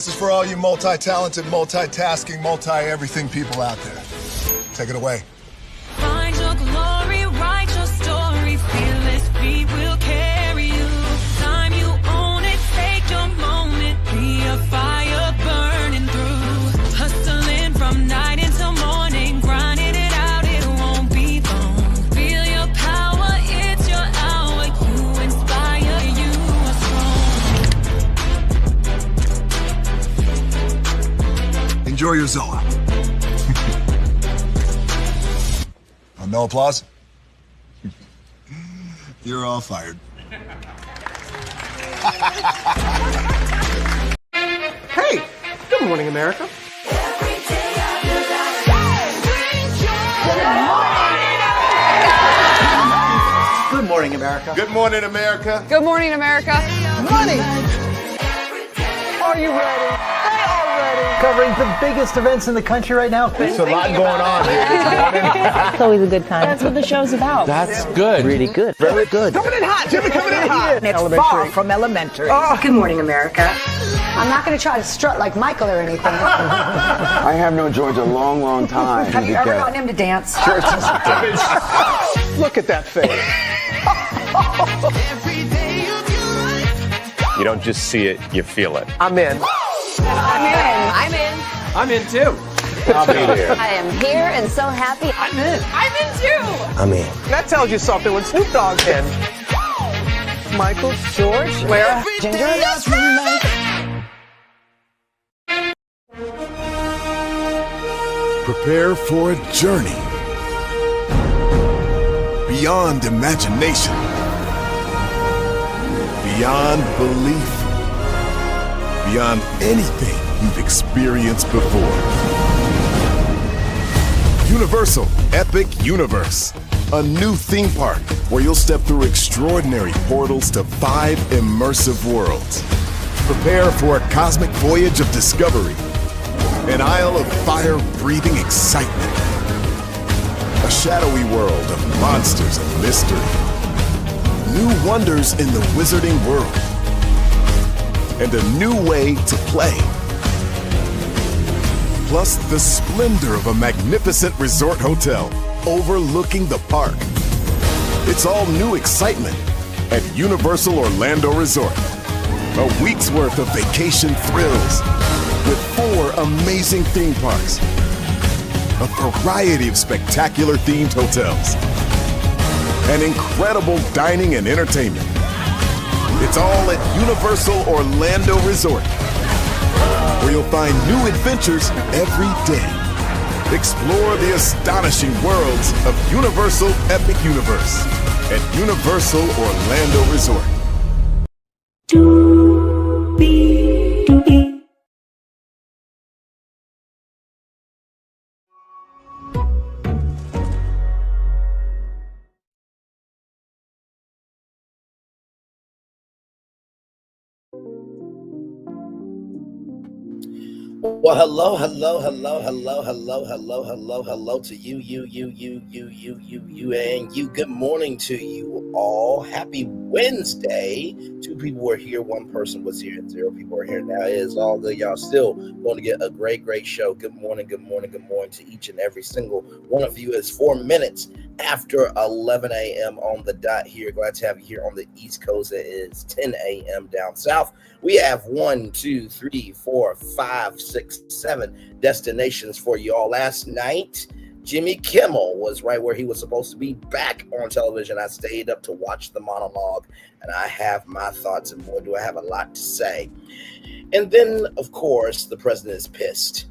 This is for all you multi-talented, multitasking, multi-everything people out there. Take it away. Find your glory, write your story, fearless feet will carry you. Time you own it, take your moment, be a fire burning through. Hustling from night until morning, grinding it out, it won't be long. Feel your power, it's your hour, you inspire, you are strong. Enjoy your Zoa. No applause? You're all fired. Hey, good morning, America. Good morning, America. Good morning, America. Good morning, America. Money. Are you ready? They are ready. Covering the biggest events in the country right now. There's a lot going on here this morning. It's always a good time. That's what the show's about. That's good. Really good. Very good. Coming in hot. Jimmy coming in hot. It's far from elementary. Oh. Good morning, America. I'm not going to try to strut like Michael or anything. I have known George a long, long time. Have you ever gotten him to dance? Look at that face. You don't just see it, you feel it. I'm in. I'm in. I'm in too. I'll be there. I am here and so happy. I'm in. I'm in too. I'm in. That tells you something when Snoop Dogg's in. Michael, George, where? Ginger. Prepare for a journey beyond imagination, beyond belief, beyond anything you've experienced before. Universal Epic Universe, a new theme park where you'll step through extraordinary portals to 5 immersive worlds. Prepare for a cosmic voyage of discovery, an isle of fire-breathing excitement, a shadowy world of monsters and mystery, new wonders in the wizarding world, and a new way to play. Plus the splendor of a magnificent resort hotel overlooking the park. It's all new excitement at Universal Orlando Resort. A week's worth of vacation thrills with 4 amazing theme parks, a variety of spectacular themed hotels, and incredible dining and entertainment. It's all at Universal Orlando Resort, where you'll find new adventures every day. Explore the astonishing worlds of Universal Epic Universe at Universal Orlando Resort. Well, hello to you, and you. Good morning to you all. Happy Wednesday. 2 people were here, 1 person was here, and 0 people are here now. It is all good. Y'all still going to get a great show. Good morning to each and every single one of you. It's 4 minutes after 11 a.m. on the dot here. Glad to have you here on the East Coast. It is 10 a.m. down south. We have 1, 2, 3, 4, 5, 6, 7 destinations for y'all. Last night, Jimmy Kimmel was right where he was supposed to be, back on television. I stayed up to watch the monologue, and I have my thoughts, and boy, do I have a lot to say. And then, of course, the president is pissed.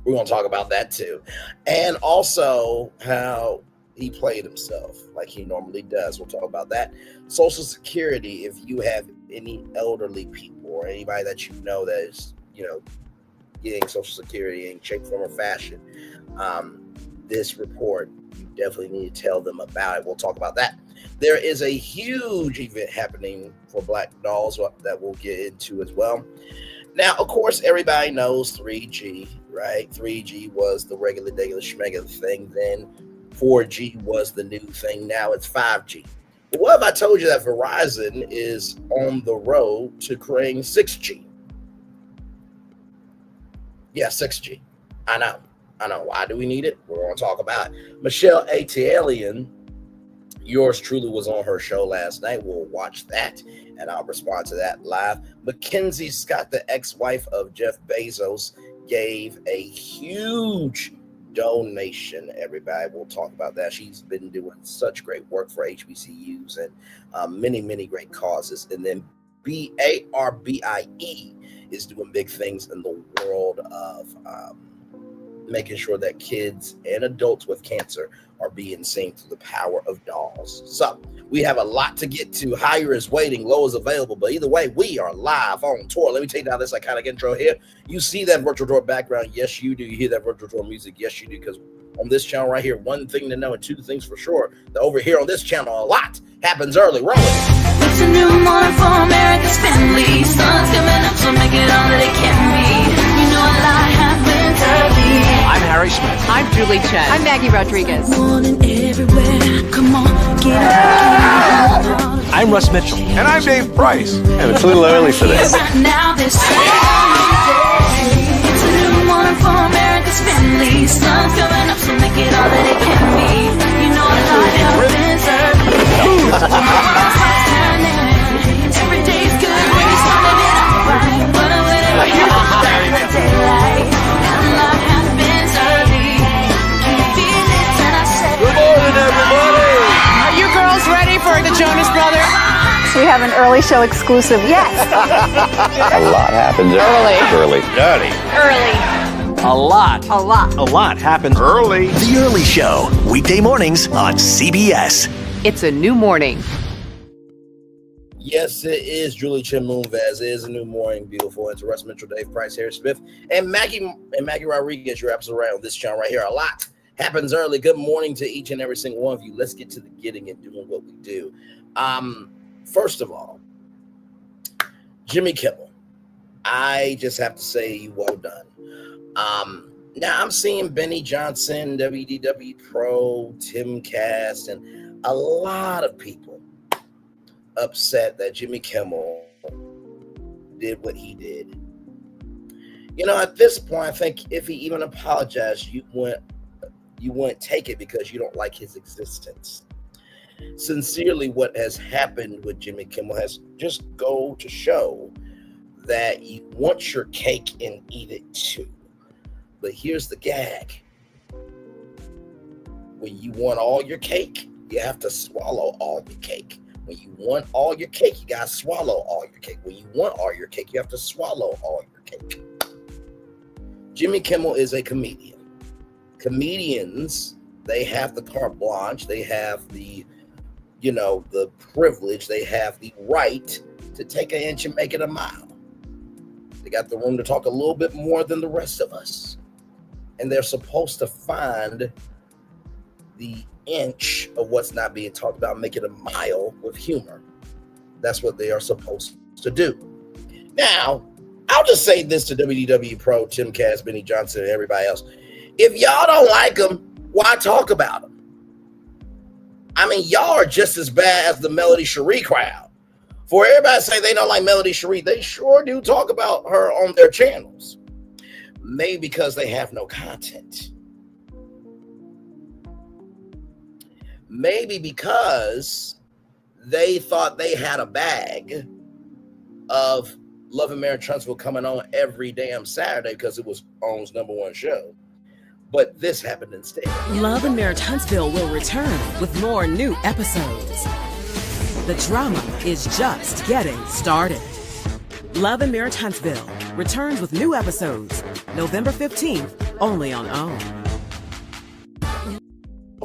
We're going to talk about that too. And also how he played himself like he normally does. We'll talk about that. Social Security, if you have any elderly people or anybody that you know that is, getting Social Security in shape, form, or fashion, this report, you definitely need to tell them about it. We'll talk about that. There is a huge event happening for Black dolls that we'll get into as well. Now, of course, everybody knows 3G, right? 3G was the regular schmegula thing. Then 4G was the new thing. Now it's 5G. But what if I told you that Verizon is on the road to creating 6G? Yeah, 6G. I know. Why do we need it? We're going to talk about it. Michelle Atlien, yours truly, was on her show last night. We'll watch that, and I'll respond to that live. MacKenzie Scott, the ex-wife of Jeff Bezos, gave a huge donation. Everybody, we'll talk about that. She's been doing such great work for HBCUs and many, many great causes. And then BARBIE is doing big things in the world of making sure that kids and adults with cancer are being seen through the power of dolls. So we have a lot to get to. Higher is waiting, low is available. But either way, we are live on tour. Let me take down this iconic intro here. You see that virtual tour background? Yes, you do. You hear that virtual tour music? Yes, you do. Because on this channel right here, one thing to know and two things for sure, that over here on this channel, a lot happens early. Roll it. It's a new morning for America's family. Sun's coming up, so make it all that it can be. You know a lot happens early. I'm Harry Smith. I'm Julie Chen. I'm Maggie Rodriguez. Morning everywhere. Come on, get up. I'm Russ Mitchell. And I'm Dave Price. And it's a little early for this. Right now, this it's a new morning for America's family. Sun's coming up, so make it all that it can be. You know a lot happens early. Every day's good when you're starting it out right. But whenever you're starting the daylight, and a lot happens early. Can you feel it? And I said, Good morning, everybody. Are you girls ready for the Jonas Brothers? We have an early show exclusive. Yes. A lot happens early. Dirty. Early. A lot. A lot. A lot happens Early. The Early Show, weekday mornings on CBS. It's a new morning. Yes, it is. Julie Chen Moonves is a new morning, beautiful. It's Russ Mitchell, Dave Price, Harry Smith, and Maggie Rodriguez. You're absolutely right on this channel right here. A lot happens early. Good morning to each and every single one of you. Let's get to the getting and doing what we do. First of all, Jimmy Kimmel. I just have to say, well done. Now I'm seeing Benny Johnson, WDW Pro, Tim Cast, and a lot of people upset that Jimmy Kimmel did what he did. You know, at this point, I think if he even apologized, you wouldn't take it because you don't like his existence. Sincerely, what has happened with Jimmy Kimmel has just go to show that you want your cake and eat it too. But here's the gag. When you want all your cake, you have to swallow all your cake. When you want all your cake, you got to swallow all your cake. When you want all your cake, you have to swallow all your cake. Jimmy Kimmel is a comedian. Comedians, they have the carte blanche. They have the privilege. They have the right to take an inch and make it a mile. They got the room to talk a little bit more than the rest of us. And they're supposed to find the inch of what's not being talked about, make it a mile with humor. That's what they are supposed to do. Now, I'll just say this to WDW Pro, Tim Cass, Benny Johnson, and everybody else. If y'all don't like them, why talk about them? I mean, y'all are just as bad as the Melody Cherie crowd. For everybody to say they don't like Melody Cherie, they sure do talk about her on their channels. Maybe because they have no content. Maybe because they thought they had a bag of Love and Marriage Huntsville coming on every damn Saturday because it was OWN's #1 show. But this happened instead. Love and Marriage Huntsville will return with more new episodes. The drama is just getting started. Love and Marriage Huntsville returns with new episodes November 15th, only on OWN.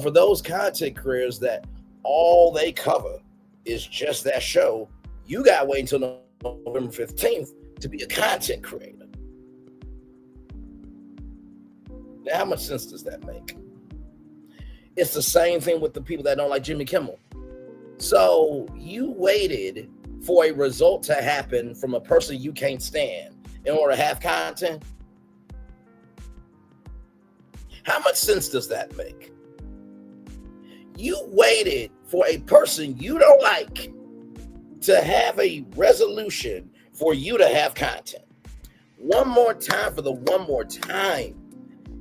For those content creators that all they cover is just that show, you got to wait until November 15th to be a content creator. Now, how much sense does that make? It's the same thing with the people that don't like Jimmy Kimmel. So you waited for a result to happen from a person you can't stand in order to have content? How much sense does that make? You waited for a person you don't like to have a resolution for you to have content. one more time for the one more time.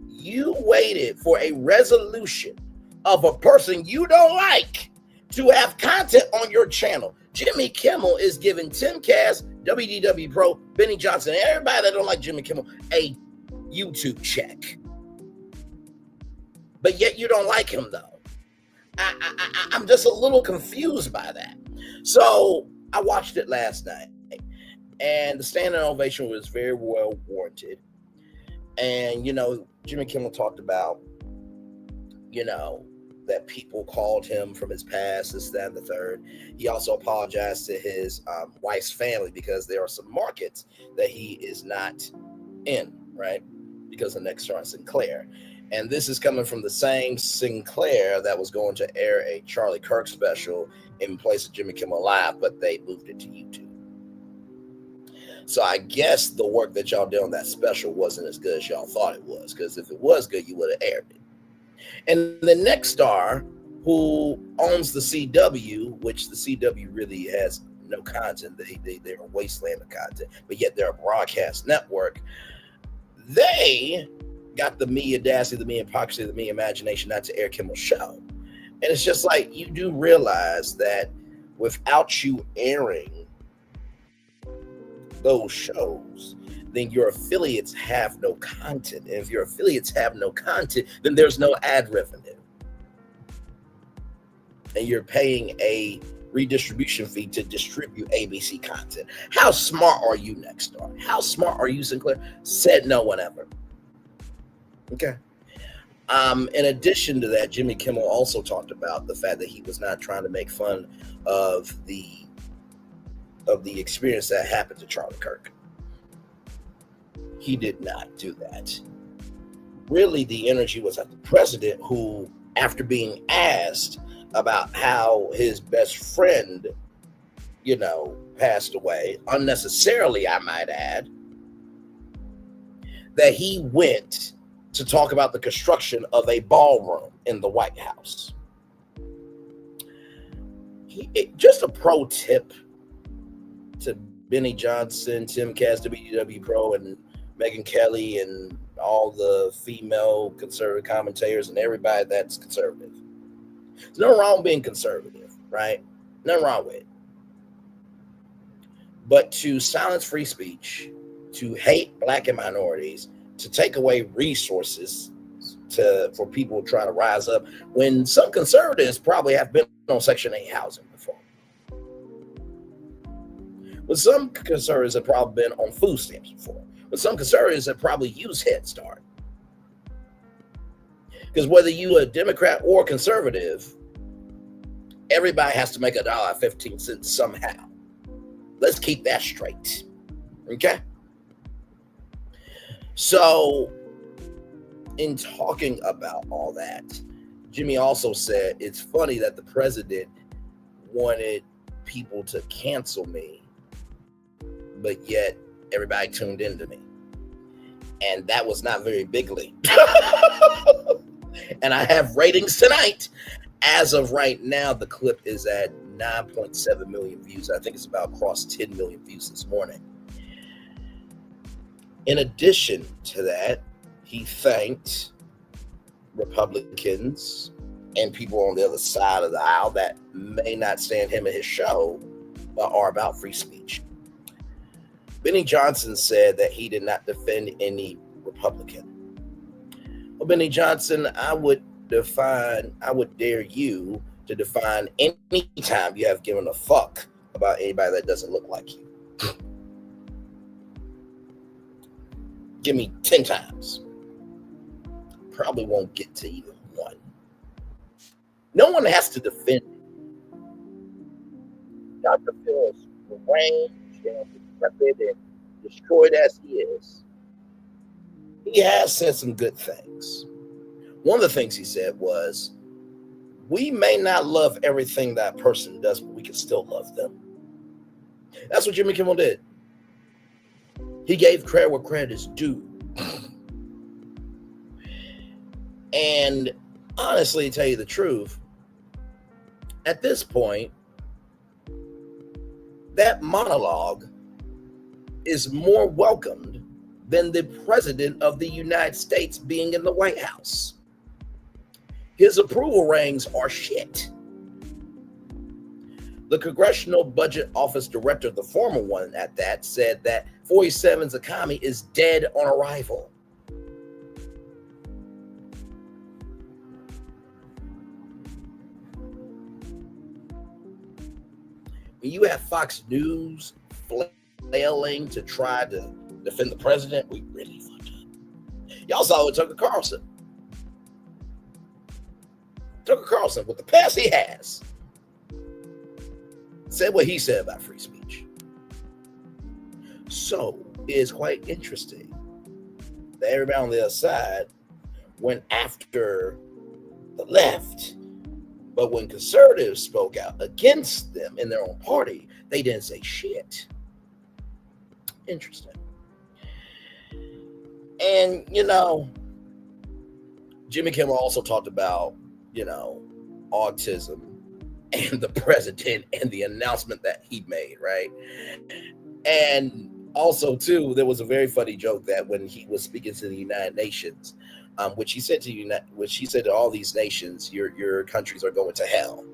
You waited for a resolution of a person you don't like to have content on your channel. Jimmy Kimmel is giving Tim Cass, WDW Pro, Benny Johnson, and everybody that don't like Jimmy Kimmel a YouTube check. But yet you don't like him, though. I'm just a little confused by that. So I watched it last night, and the standing ovation was very well warranted. And, you know, Jimmy Kimmel talked about, you know, that people called him from his past, this, that, and the third. He also apologized to his wife's family because there are some markets that he is not in, right? Because of next star Sinclair. And this is coming from the same Sinclair that was going to air a Charlie Kirk special in place of Jimmy Kimmel Live, but they moved it to YouTube. So I guess the work that y'all did on that special wasn't as good as y'all thought it was, because if it was good, you would have aired it. And the next star, who owns the CW, which the CW really has no content, they're a wasteland of content, but yet they're a broadcast network. They got the me audacity, the me hypocrisy, the me imagination not to air Kimmel's show. And it's just like, you do realize that without you airing those shows, then your affiliates have no content. And if your affiliates have no content, then there's no ad revenue. And you're paying a redistribution fee to distribute ABC content. How smart are you, Next Star? How smart are you, Sinclair? Said no one ever. Okay. In addition to that, Jimmy Kimmel also talked about the fact that he was not trying to make fun of the experience that happened to Charlie Kirk. He did not do that. Really, the energy was at the president, who, after being asked about how his best friend, you know, passed away, unnecessarily, I might add, that he went to talk about the construction of a ballroom in the White House. Just a pro tip to Benny Johnson, Tim Cass, WDW Pro, and Megyn Kelly, and all the female conservative commentators and everybody that's conservative. There's nothing wrong with being conservative, right? Nothing wrong with it. But to silence free speech, to hate black and minorities, to take away resources for people to try to rise up, when some conservatives probably have been on Section 8 housing before. But some conservatives have probably been on food stamps before. But some conservatives have probably used Head Start. Because whether you a Democrat or conservative, everybody has to make $1.15 somehow. Let's keep that straight. Okay? So, in talking about all that, Jimmy also said, it's funny that the president wanted people to cancel me, but yet everybody tuned into me. And that was not very bigly. And I have ratings tonight. As of right now, the clip is at 9.7 million views. I think it's about crossed 10 million views this morning. In addition to that, he thanked Republicans and people on the other side of the aisle that may not stand him and his show, but are about free speech. Benny Johnson said that he did not defend any Republican. Well, Benny Johnson, I would dare you to define any time you have given a fuck about anybody that doesn't look like you. Give me 10 times. Probably won't get to even one. No one has to defend it. Dr. Phil is deranged and decrepit and destroyed as he is. He has said some good things. One of the things he said was, we may not love everything that person does, but we can still love them. That's what Jimmy Kimmel did. He gave credit where credit is due. And honestly, to tell you the truth, at this point, that monologue is more welcomed than the President of the United States being in the White House. His approval ratings are shit. The Congressional Budget Office Director, the former one at that, said that 47's economy is dead on arrival. When you have Fox News flailing to try to defend the president, we really fucked up. Y'all saw it with Tucker Carlson. Tucker Carlson, with the past he has, said what he said about free speech. So it is quite interesting that everybody on the other side went after the left. But when conservatives spoke out against them in their own party, they didn't say shit. Interesting. And, Jimmy Kimmel also talked about, autism and the president and the announcement that he made, right? And also, too, there was a very funny joke that when he was speaking to the United Nations, which he said to all these nations, your countries are going to hell.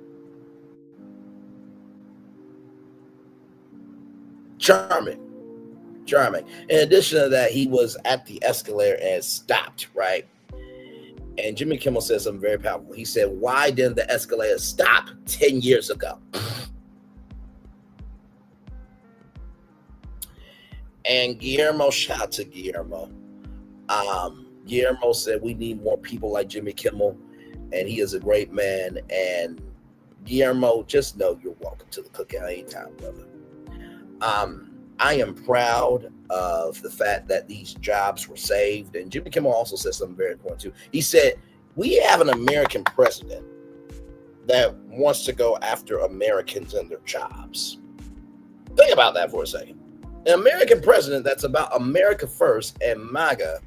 Charming. In addition to that, he was at the escalator and stopped, right? And Jimmy Kimmel said something very powerful. He said, why didn't the escalator stop 10 years ago? And Guillermo, shout out to Guillermo. Guillermo said, we need more people like Jimmy Kimmel, and he is a great man. And Guillermo, just know you're welcome to the cookout anytime, brother. I am proud of the fact that these jobs were saved. And Jimmy Kimmel also said something very important too. He said, we have an American president that wants to go after Americans and their jobs. Think about that for a second. An American president that's about America first and MAGA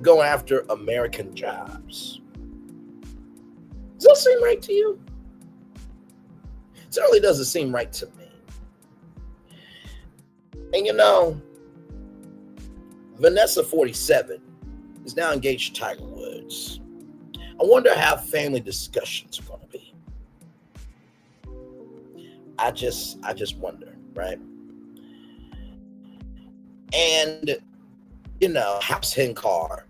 going after American jobs. Does that seem right to you? It certainly doesn't seem right to me. And Vanessa 47 is now engaged to Tiger Woods. I wonder how family discussions are going to be. I just wonder, right? And House Hinkar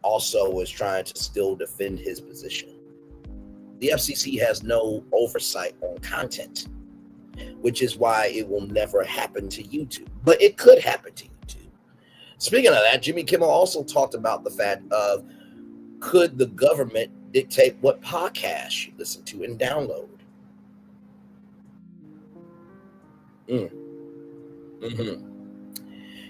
also is trying to still defend his position. The FCC has no oversight on content, which is why it will never happen to YouTube. But it could happen to YouTube. Speaking of that, Jimmy Kimmel also talked about the fact of, could the government dictate what podcasts you listen to and download?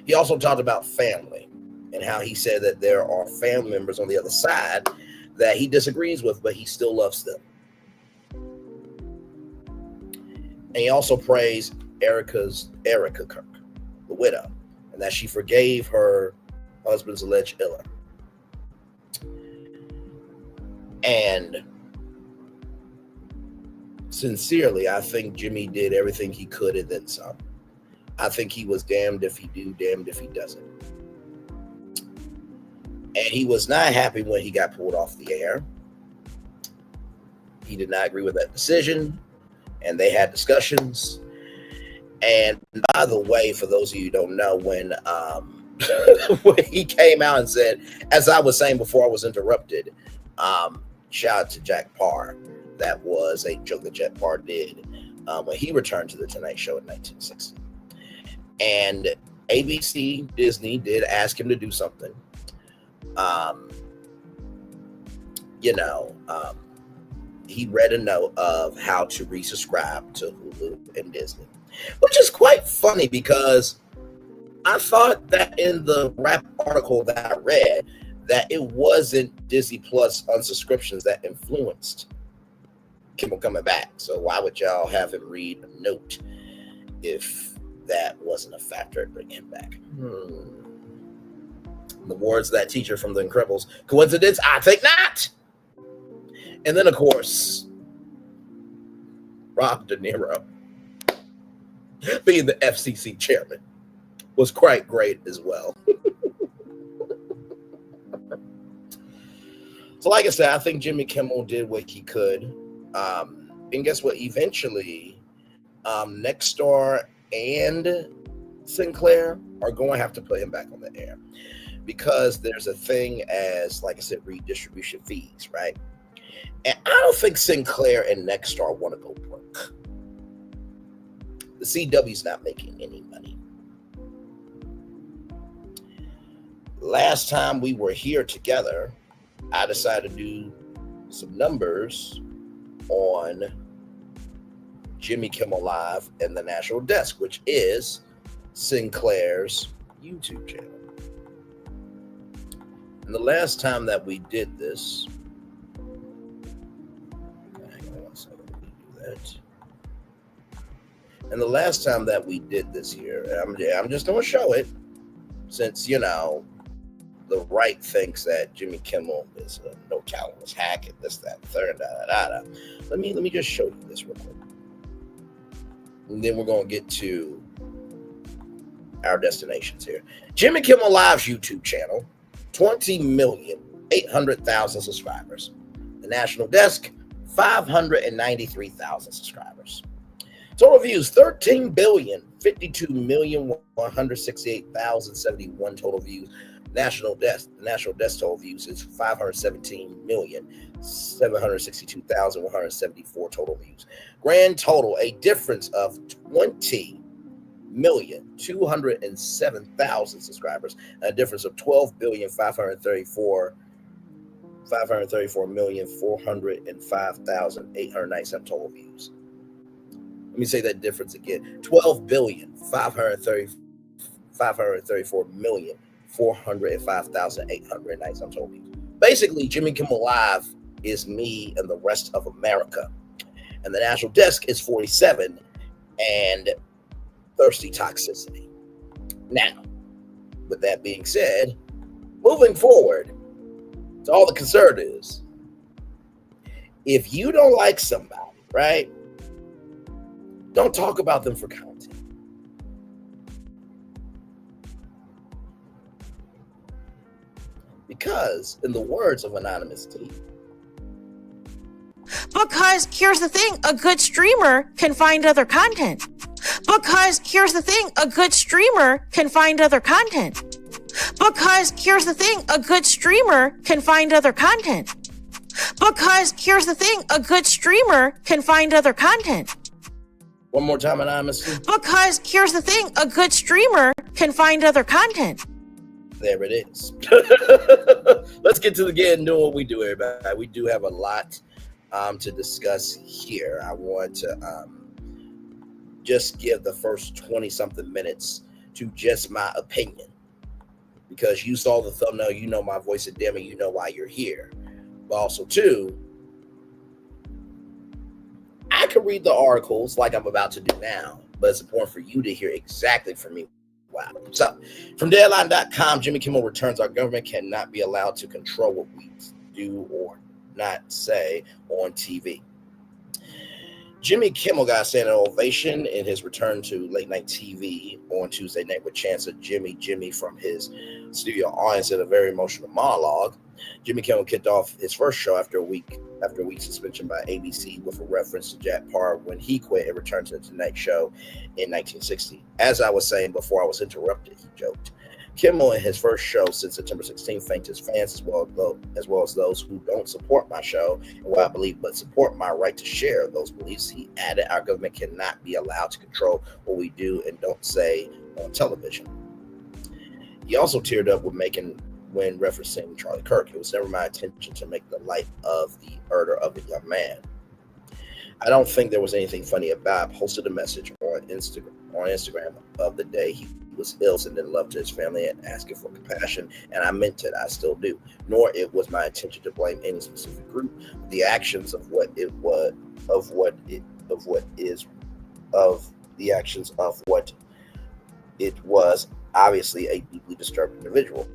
He also talked about family and how he said that there are family members on the other side that he disagrees with, but he still loves them. And he also praised Erica Kirk, the widow, and that she forgave her husband's alleged killer. And sincerely, I think Jimmy did everything he could and then some. I think he was damned if he do, damned if he doesn't. And he was not happy when he got pulled off the air. He did not agree with that decision, and they had discussions. And by the way, for those of you who don't know, when he came out and said, as I was saying before I was interrupted, shout out to Jack Parr. That was a joke that Jack Parr did when he returned to the Tonight Show in 1960. And ABC, Disney did ask him to do something. He read a note of how to resubscribe to Hulu and Disney, which is quite funny because I thought that in the rap article that I read that it wasn't Disney Plus unsubscriptions that influenced Kimmel coming back. So why would y'all have him read a note if that wasn't a factor in bringing him back? The words of that teacher from The Incredibles. Coincidence? I think not. And then, of course, Rob De Niro, being the FCC chairman, was quite great as well. So like I said, I think Jimmy Kimmel did what he could. And guess what? Eventually, Nexstar and Sinclair are going to have to put him back on the air because there's a thing as, like I said, redistribution fees, right? And I don't think Sinclair and Nexstar want to go broke. The CW's not making any money. Last time we were here together, I decided to do some numbers on Jimmy Kimmel Live and the National Desk, which is Sinclair's YouTube channel. And the last time that we did this, hang on one second, let me do that. And the last time that we did this here, I'm just going to show it since, you know, the right thinks that Jimmy Kimmel is a no-calories hack and this, that, and third, da. Let me just show you this real quick. And then we're going to get to our destinations here. Jimmy Kimmel Live's YouTube channel, 20,800,000 subscribers. The National Desk, 593,000 subscribers. Total views, 13,052,168,071 total views. The National Desk total views is 517,762,174 total views. Grand total, a difference of 20,207,000 subscribers, and a difference of 12,534,405,897 total views. Let me say that difference again. 12,534,405,897 total views. Basically, Jimmy Kimmel Live is me and the rest of America. And the National Desk is 47 and Thirsty Toxicity. Now, with that being said, moving forward to all the conservatives, if you don't like somebody, right, don't talk about them for content. Because, in the words of Anonymous T, because here's the thing, a good streamer can find other content. Because here's the thing, a good streamer can find other content. Because here's the thing, a good streamer can find other content. Because here's the thing, a good streamer can find other content. One more time, Anonymous. Because here's the thing, a good streamer can find other content. There it is. Let's get to doing what we do, everybody. We do have a lot to discuss here. I want to just give the first 20-something minutes to just my opinion. Because you saw the thumbnail, you know my voice is dim, and you know why you're here. But also, too, I can read the articles like I'm about to do now, but it's important for you to hear exactly from me. Wow. So, from Deadline.com, Jimmy Kimmel returns. Our government cannot be allowed to control what we do or not say on TV. Jimmy Kimmel got a standing ovation in his return to late night TV on Tuesday night with Chancellor Jimmy from his studio audience in a very emotional monologue. Jimmy Kimmel kicked off his first show after a week suspension by ABC with a reference to Jack Paar when he quit and returned to the Tonight Show in 1960. As I was saying before I was interrupted, he joked. Kimmel, in his first show since September 16th, thanked his fans as well as those who don't support my show and what I believe, but support my right to share those beliefs. He added, our government cannot be allowed to control what we do and don't say on television. He also teared up when referencing Charlie Kirk. It was never my intention to make the light of the murder of a young man. I don't think there was anything funny about it. I posted a message on Instagram of the day he was ill, sending love to his family and asking for compassion, and I meant it. I still do. Nor it was my intention to blame any specific group. The actions of what it was obviously a deeply disturbed individual.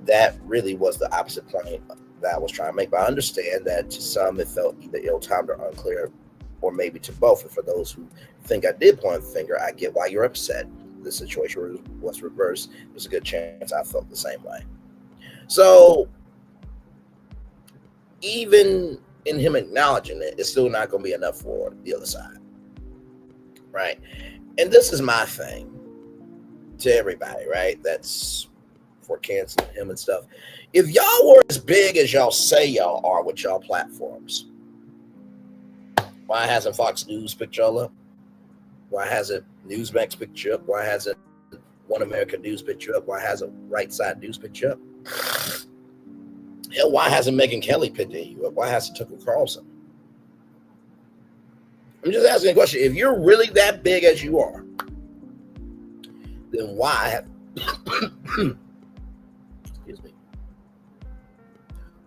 That really was the opposite point that I was trying to make. But I understand that to some it felt either ill-timed or unclear, or maybe to both. And for those who think I did point the finger, I get why you're upset. The situation was reversed. There's a good chance I felt the same way. So even in him acknowledging it, it's still not going to be enough for the other side, right? And this is my thing to everybody, right? That's for canceling him and stuff. If y'all were as big as y'all say y'all are with y'all platforms, why hasn't Fox News picked y'all up? Why hasn't Newsmax picked you up? Why hasn't One American News picked you up? Why hasn't Right Side News picked you up? Hell, why hasn't Megyn Kelly picked you up? Why hasn't Tucker Carlson? I'm just asking a question. If you're really that big as you are, then why have excuse me?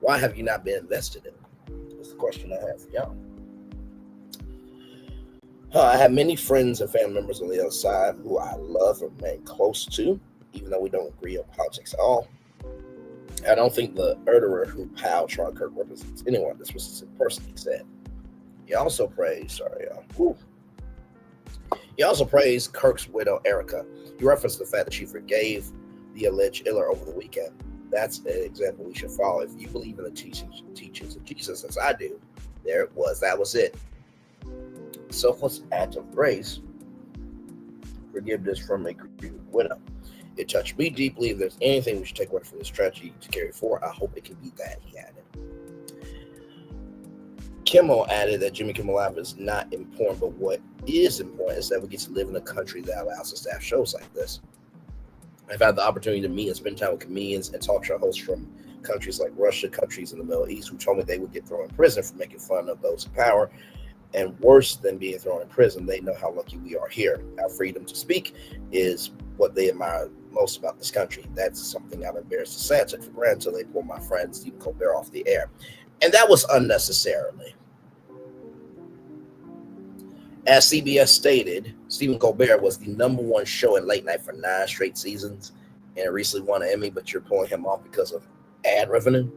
Why have you not been invested in? That's the question I have for y'all. I have many friends and family members on the other side who I love and remain close to, even though we don't agree on politics at all. I don't think the murderer who piled Charlie Kirk represents anyone. This was a person, he said. He also praised, He also praised Kirk's widow, Erica. He referenced the fact that she forgave the alleged killer over the weekend. That's an example we should follow. If you believe in the teachings of Jesus, as I do, there it was. That was it. Selfless act of grace, forgiveness from a grieving widow. It touched me deeply. If there's anything we should take away from this tragedy to carry forward, I hope it can be that, he added. Kimmel added that Jimmy Kimmel Live is not important, but what is important is that we get to live in a country that allows us to have shows like this. I've had the opportunity to meet and spend time with comedians and talk show hosts from countries like Russia, countries in the Middle East, who told me they would get thrown in prison for making fun of those in power. And worse than being thrown in prison, they know how lucky we are here. Our freedom to speak is what they admire most about this country. That's something I'm embarrassed to say I took for granted until they pulled my friend Stephen Colbert off the air. And that was unnecessarily. As CBS stated, Stephen Colbert was the #1 show in late night for 9 straight seasons and recently won an Emmy, but you're pulling him off because of ad revenue.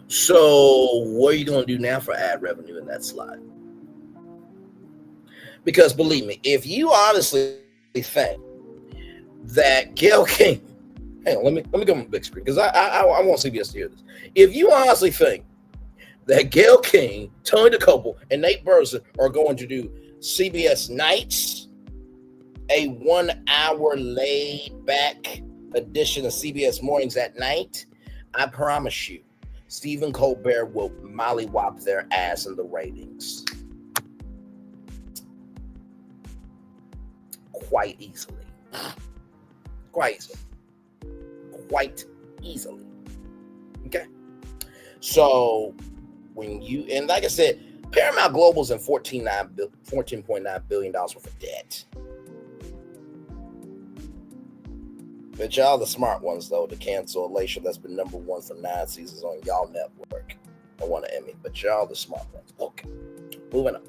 So what are you going to do now for ad revenue in that slot? Because believe me, if you honestly think that Gayle King, hang on, let me go on the big screen because I want CBS to hear this. If you honestly think that Gayle King, Tony DeCople, and Nate Burleson are going to do CBS Nights, a 1-hour laid-back edition of CBS Mornings at night, I promise you, Stephen Colbert will mollywop their ass in the ratings. Quite easily. Quite easily. Okay? So, when you, and like I said, Paramount Global's in $14.9 billion worth of debt. But y'all the smart ones, though, to cancel Atlien that's been #1 for 9 seasons on y'all network. I won an Emmy, but y'all the smart ones. Okay, moving on.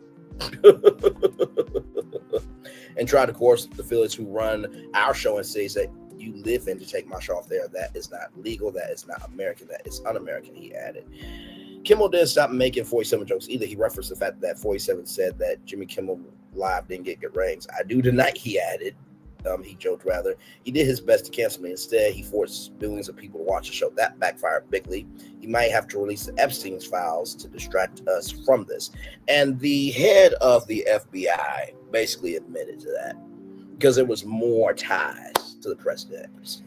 And try to coerce the affiliates who run our show and cities that you live in to take my show off there. That is not legal. That is not American. That is un-American, he added. Kimmel didn't stop making 47 jokes either. He referenced the fact that 47 said that Jimmy Kimmel Live didn't get good ratings. I do tonight, he added. He joked rather. He did his best to cancel me. Instead, he forced billions of people to watch the show. That backfired bigly. He might have to release the Epstein's files to distract us from this. And the head of the FBI basically admitted to that because there was more ties to the president.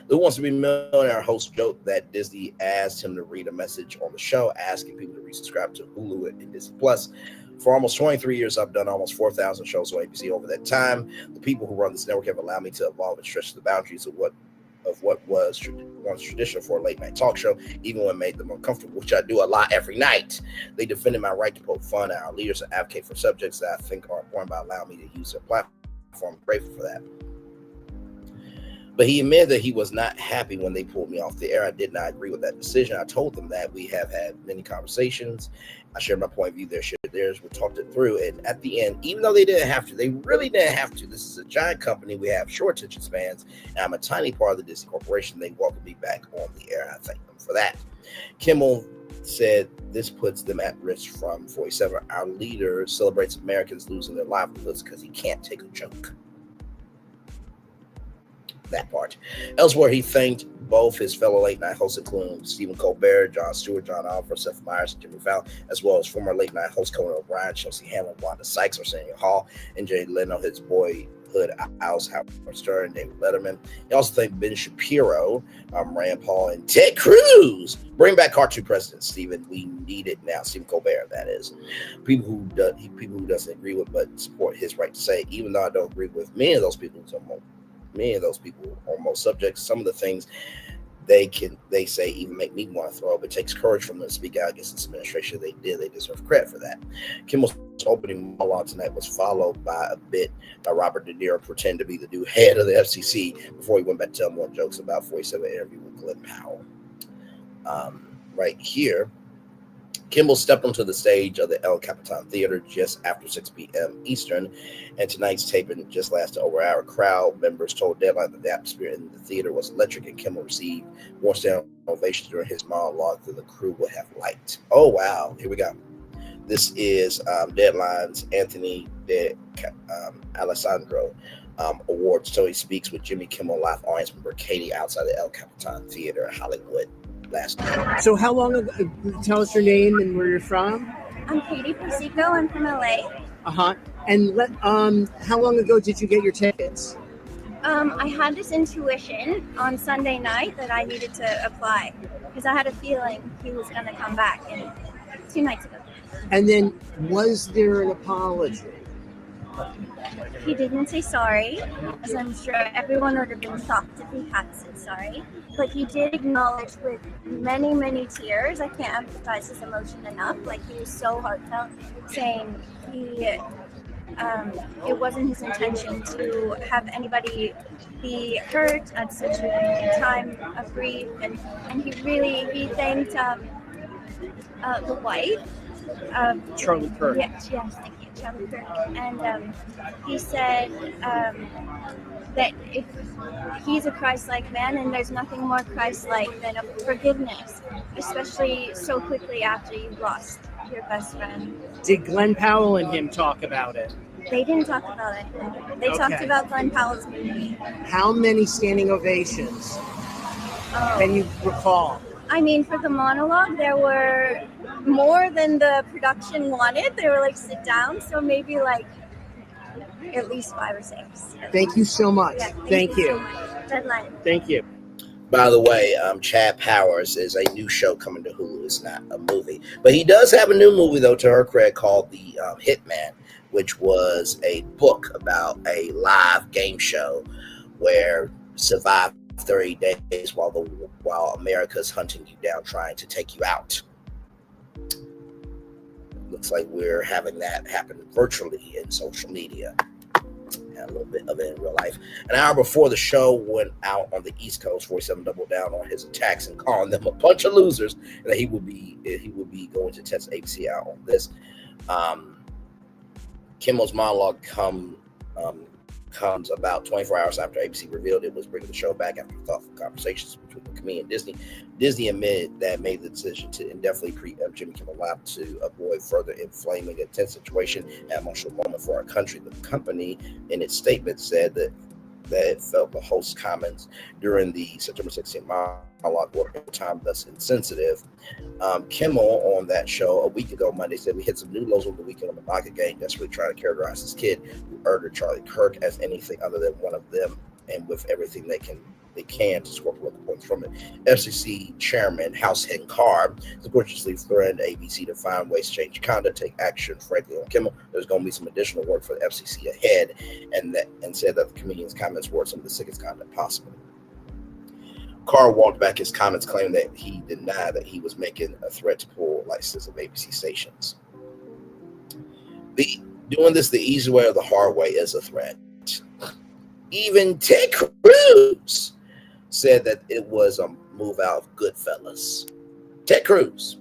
The Who Wants to Be a Millionaire host joked that Disney asked him to read a message on the show asking people to resubscribe to Hulu and Disney Plus. For almost 23 years, I've done almost 4,000 shows on ABC. Over that time, the people who run this network have allowed me to evolve and stretch the boundaries of what was once traditional for a late-night talk show, even when it made them uncomfortable, which I do a lot every night. They defended my right to poke fun at our leaders and advocate for subjects that I think are important by allowing me to use their platform. I'm grateful for that. But he admitted that he was not happy when they pulled me off the air. I did not agree with that decision. I told them that we have had many conversations. I shared my point of view. They shared theirs. We talked it through. And at the end, even though they didn't have to, they really didn't have to. This is a giant company. We have short attention spans. And I'm a tiny part of the Disney Corporation. They welcomed me back on the air. I thank them for that. Kimmel said this puts them at risk from 47. Our leader celebrates Americans losing their livelihoods because he can't take a joke. that part. Elsewhere, he thanked both his fellow late-night hosts, including Stephen Colbert, Jon Stewart, John Oliver, Seth Meyers, and Jimmy Fallon, as well as former late-night hosts Conan O'Brien, Chelsea Handler, Wanda Sykes, Arsenio Hall, and Jay Leno, his boyhood idols, Howard Stern, David Letterman. He also thanked Ben Shapiro, Rand Paul, and Ted Cruz. Bring back cartoon president, Stephen. We need it now. Stephen Colbert, that is. People who doesn't agree with, but support his right to say. Even though I don't agree with many of those people on most subjects, some of the things they say even make me want to throw up. It takes courage from them to speak out against this administration. They deserve credit for that. Kimmel's opening monologue tonight was followed by a bit by Robert De Niro pretending to be the new head of the FCC before he went back to tell more jokes about 47 interview with Glenn Powell. Right here, Kimmel stepped onto the stage of the El Capitan Theater just after 6 p.m. Eastern, and tonight's taping just lasted over an hour. Crowd members told Deadline that the atmosphere in the theater was electric, and Kimmel received more standing ovations during his monologue than the crew would have liked. Oh, wow. Here we go. This is Deadline's Anthony Alessandro Awards. So he speaks with Jimmy Kimmel live audience member Katie outside the El Capitan Theater in Hollywood last night. So how long ago, tell us your name and where you're from? I'm Katie Persico. I'm from LA. And how long ago did you get your tickets? I had this intuition on Sunday night that I needed to apply because I had a feeling he was going to come back 2 nights ago. And then was there an apology? He didn't say sorry, as I'm sure everyone would have been shocked if he had said sorry. But he did acknowledge with many, many tears. I can't emphasize his emotion enough. Like, he was so heartfelt, saying it wasn't his intention to have anybody be hurt at such a time of grief. And he thanked the wife of Charlie Kirk. Yes, thank you, Charlie Kirk. And he said that if he's a Christ-like man, and there's nothing more Christ-like than a forgiveness, especially so quickly after you've lost your best friend. Did Glenn Powell and him talk about it? They didn't talk about it. They talked about Glenn Powell's movie. How many standing ovations can you recall? I mean, for the monologue, there were more than the production wanted. They were like, sit down. So maybe like at least 5 or 6. Thank you so much. Yeah, thank you. So much. Deadline. Thank you. By the way, Chad Powers is a new show coming to Hulu. It's not a movie. But he does have a new movie, though, to her credit, called The Hitman, which was a book about a live game show where survive 30 days while America's hunting you down, trying to take you out. Looks like we're having that happen virtually in social media. And a little bit of it in real life. An hour before the show went out on the East Coast, 47 doubled down on his attacks and calling them a bunch of losers, and that he would be going to test ABC out on this. Kimmel's monologue comes about 24 hours after ABC revealed it was bringing the show back after thoughtful conversations between the comedian and Disney. Disney admitted that made the decision to indefinitely preempt Jimmy Kimmel Live to avoid further inflaming a tense situation and emotional moment for our country. The company, in its statement, said that it felt the host's comments during the September 16th monologue were at the time thus insensitive. Kimmel on that show a week ago Monday said, "We hit some new lows over the weekend on the Baka gang, desperately trying to characterize this kid who murdered Charlie Kirk as anything other than one of them, and with everything they can to score political points from it." FCC Chairman House Hen Carr subconsciously threatened ABC to find ways to change conduct, take action, frankly, on Kimmel. There's going to be some additional work for the FCC ahead, and said that the comedian's comments were some of the sickest conduct possible. Carr walked back his comments, claiming that he denied that he was making a threat to pull licenses of ABC stations. Doing this the easy way or the hard way is a threat. Even Ted Cruz said that it was a move out of Goodfellas. Ted Cruz.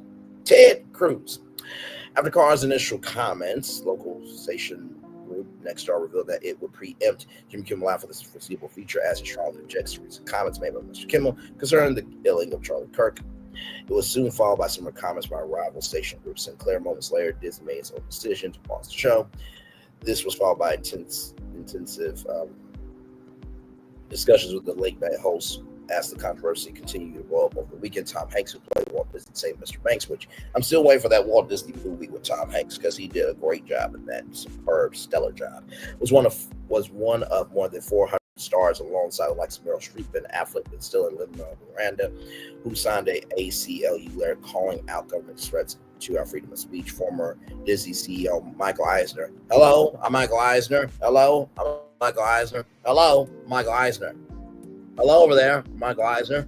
After Carr's initial comments, local station group Nexstar revealed that it would preempt Jimmy Kimmel Live for this foreseeable future, as it strongly rejects the recent comments made by Mr. Kimmel concerning the killing of Charlie Kirk. It was soon followed by some comments by rival station group Sinclair. Moments later, Disney made its own decision to pause the show. This was followed by intensive Discussions with the late night host as the controversy continued to roll up over the weekend. Tom Hanks, who played Walt Disney, saved Mr. Banks, which I'm still waiting for that Walt Disney movie with Tom Hanks because he did a great job in that, superb, stellar job. Was one of more than 400 stars alongside the likes of Meryl Streep, Ben Affleck, and still in living on Miranda, who signed a ACLU letter calling out government threats to our freedom of speech. Former Disney CEO Michael Eisner. Hello, I'm Michael Eisner. Hello, I'm Michael Eisner. Hello, Michael Eisner. Hello over there, Michael Eisner.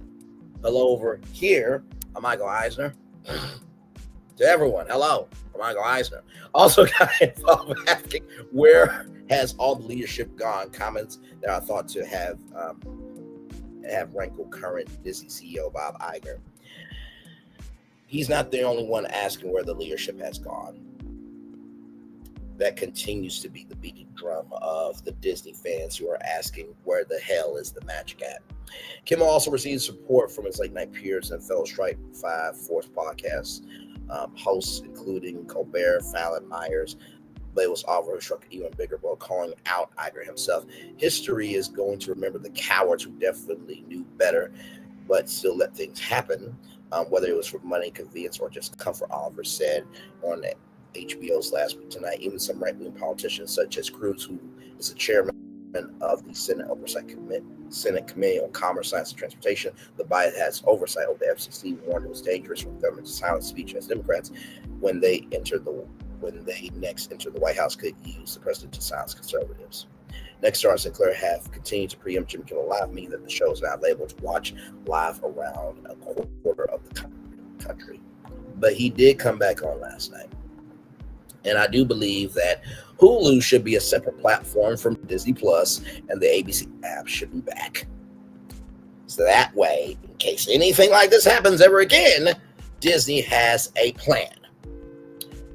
Hello over here, I'm Michael Eisner. To everyone, hello, I'm Michael Eisner. Also got involved asking, where has all the leadership gone? Comments that are thought to have rankled current Disney CEO Bob Iger. He's not the only one asking where the leadership has gone. That continues to be the beating drum of the Disney fans who are asking where the hell is the magic at. Kimmel also received support from his late night peers and fellow Strike 5 Force podcast hosts, including Colbert, Fallon, Myers, Lewis Oliver, who struck an even bigger blow, calling out Iger himself. History is going to remember the cowards who definitely knew better, but still let things happen, whether it was for money, convenience, or just comfort. Oliver said on HBO's Last Week Tonight. Even some right-wing politicians such as Cruz, who is the chairman of the Senate Committee on Commerce, Science, and Transportation, the body has oversight over the FCC, warned it was dangerous for the government to silence speech as Democrats when they next enter the White House could use the president to silence conservatives. Next Star and Sinclair have continued to preempt Jimmy Kimmel Live, meaning that the show is now available to watch live around a quarter of the country. But he did come back on last night. And I do believe that Hulu should be a separate platform from Disney Plus, and the ABC app should be back. So that way, in case anything like this happens ever again, Disney has a plan.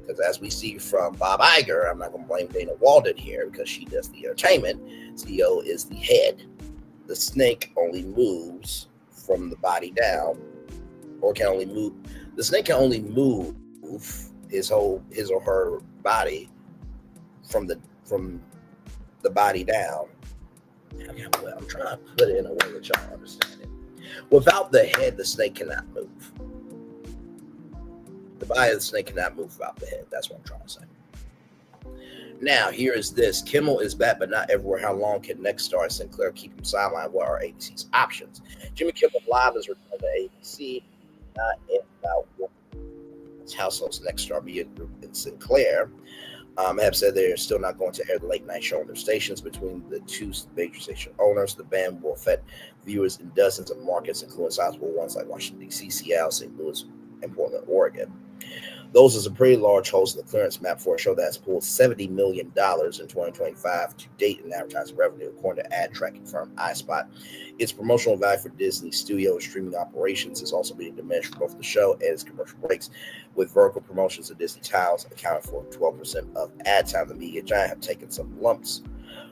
Because as we see from Bob Iger, I'm not going to blame Dana Walden here because she does the entertainment. CEO is the head. The snake only moves from the body down, or can only move. The snake can only move his or her body from the body down. I'm trying to put it in a way that y'all understand it. Without the head, the snake cannot move. The body of the snake cannot move without the head. That's what I'm trying to say. Now, here is this. Kimmel is back, but not everywhere. How long can Next Star and Sinclair keep him sidelined? What are ABC's options? Jimmy Kimmel Live is returned to ABC, not in about households. Next Star Media Group and Sinclair have said they're still not going to air the late night show on their stations. Between the two major station owners, the ban will affect viewers in dozens of markets, including sizable ones like Washington, D.C., Seattle, St. Louis, and Portland, Oregon. Those is a pretty large holes in the clearance map for a show that has pulled $70 million in 2025 to date in advertising revenue, according to ad tracking firm iSpot. Its promotional value for Disney studio and streaming operations is also being diminished for both the show and its commercial breaks, with vertical promotions of Disney Tiles accounting for 12% of ad time. The media giant have taken some lumps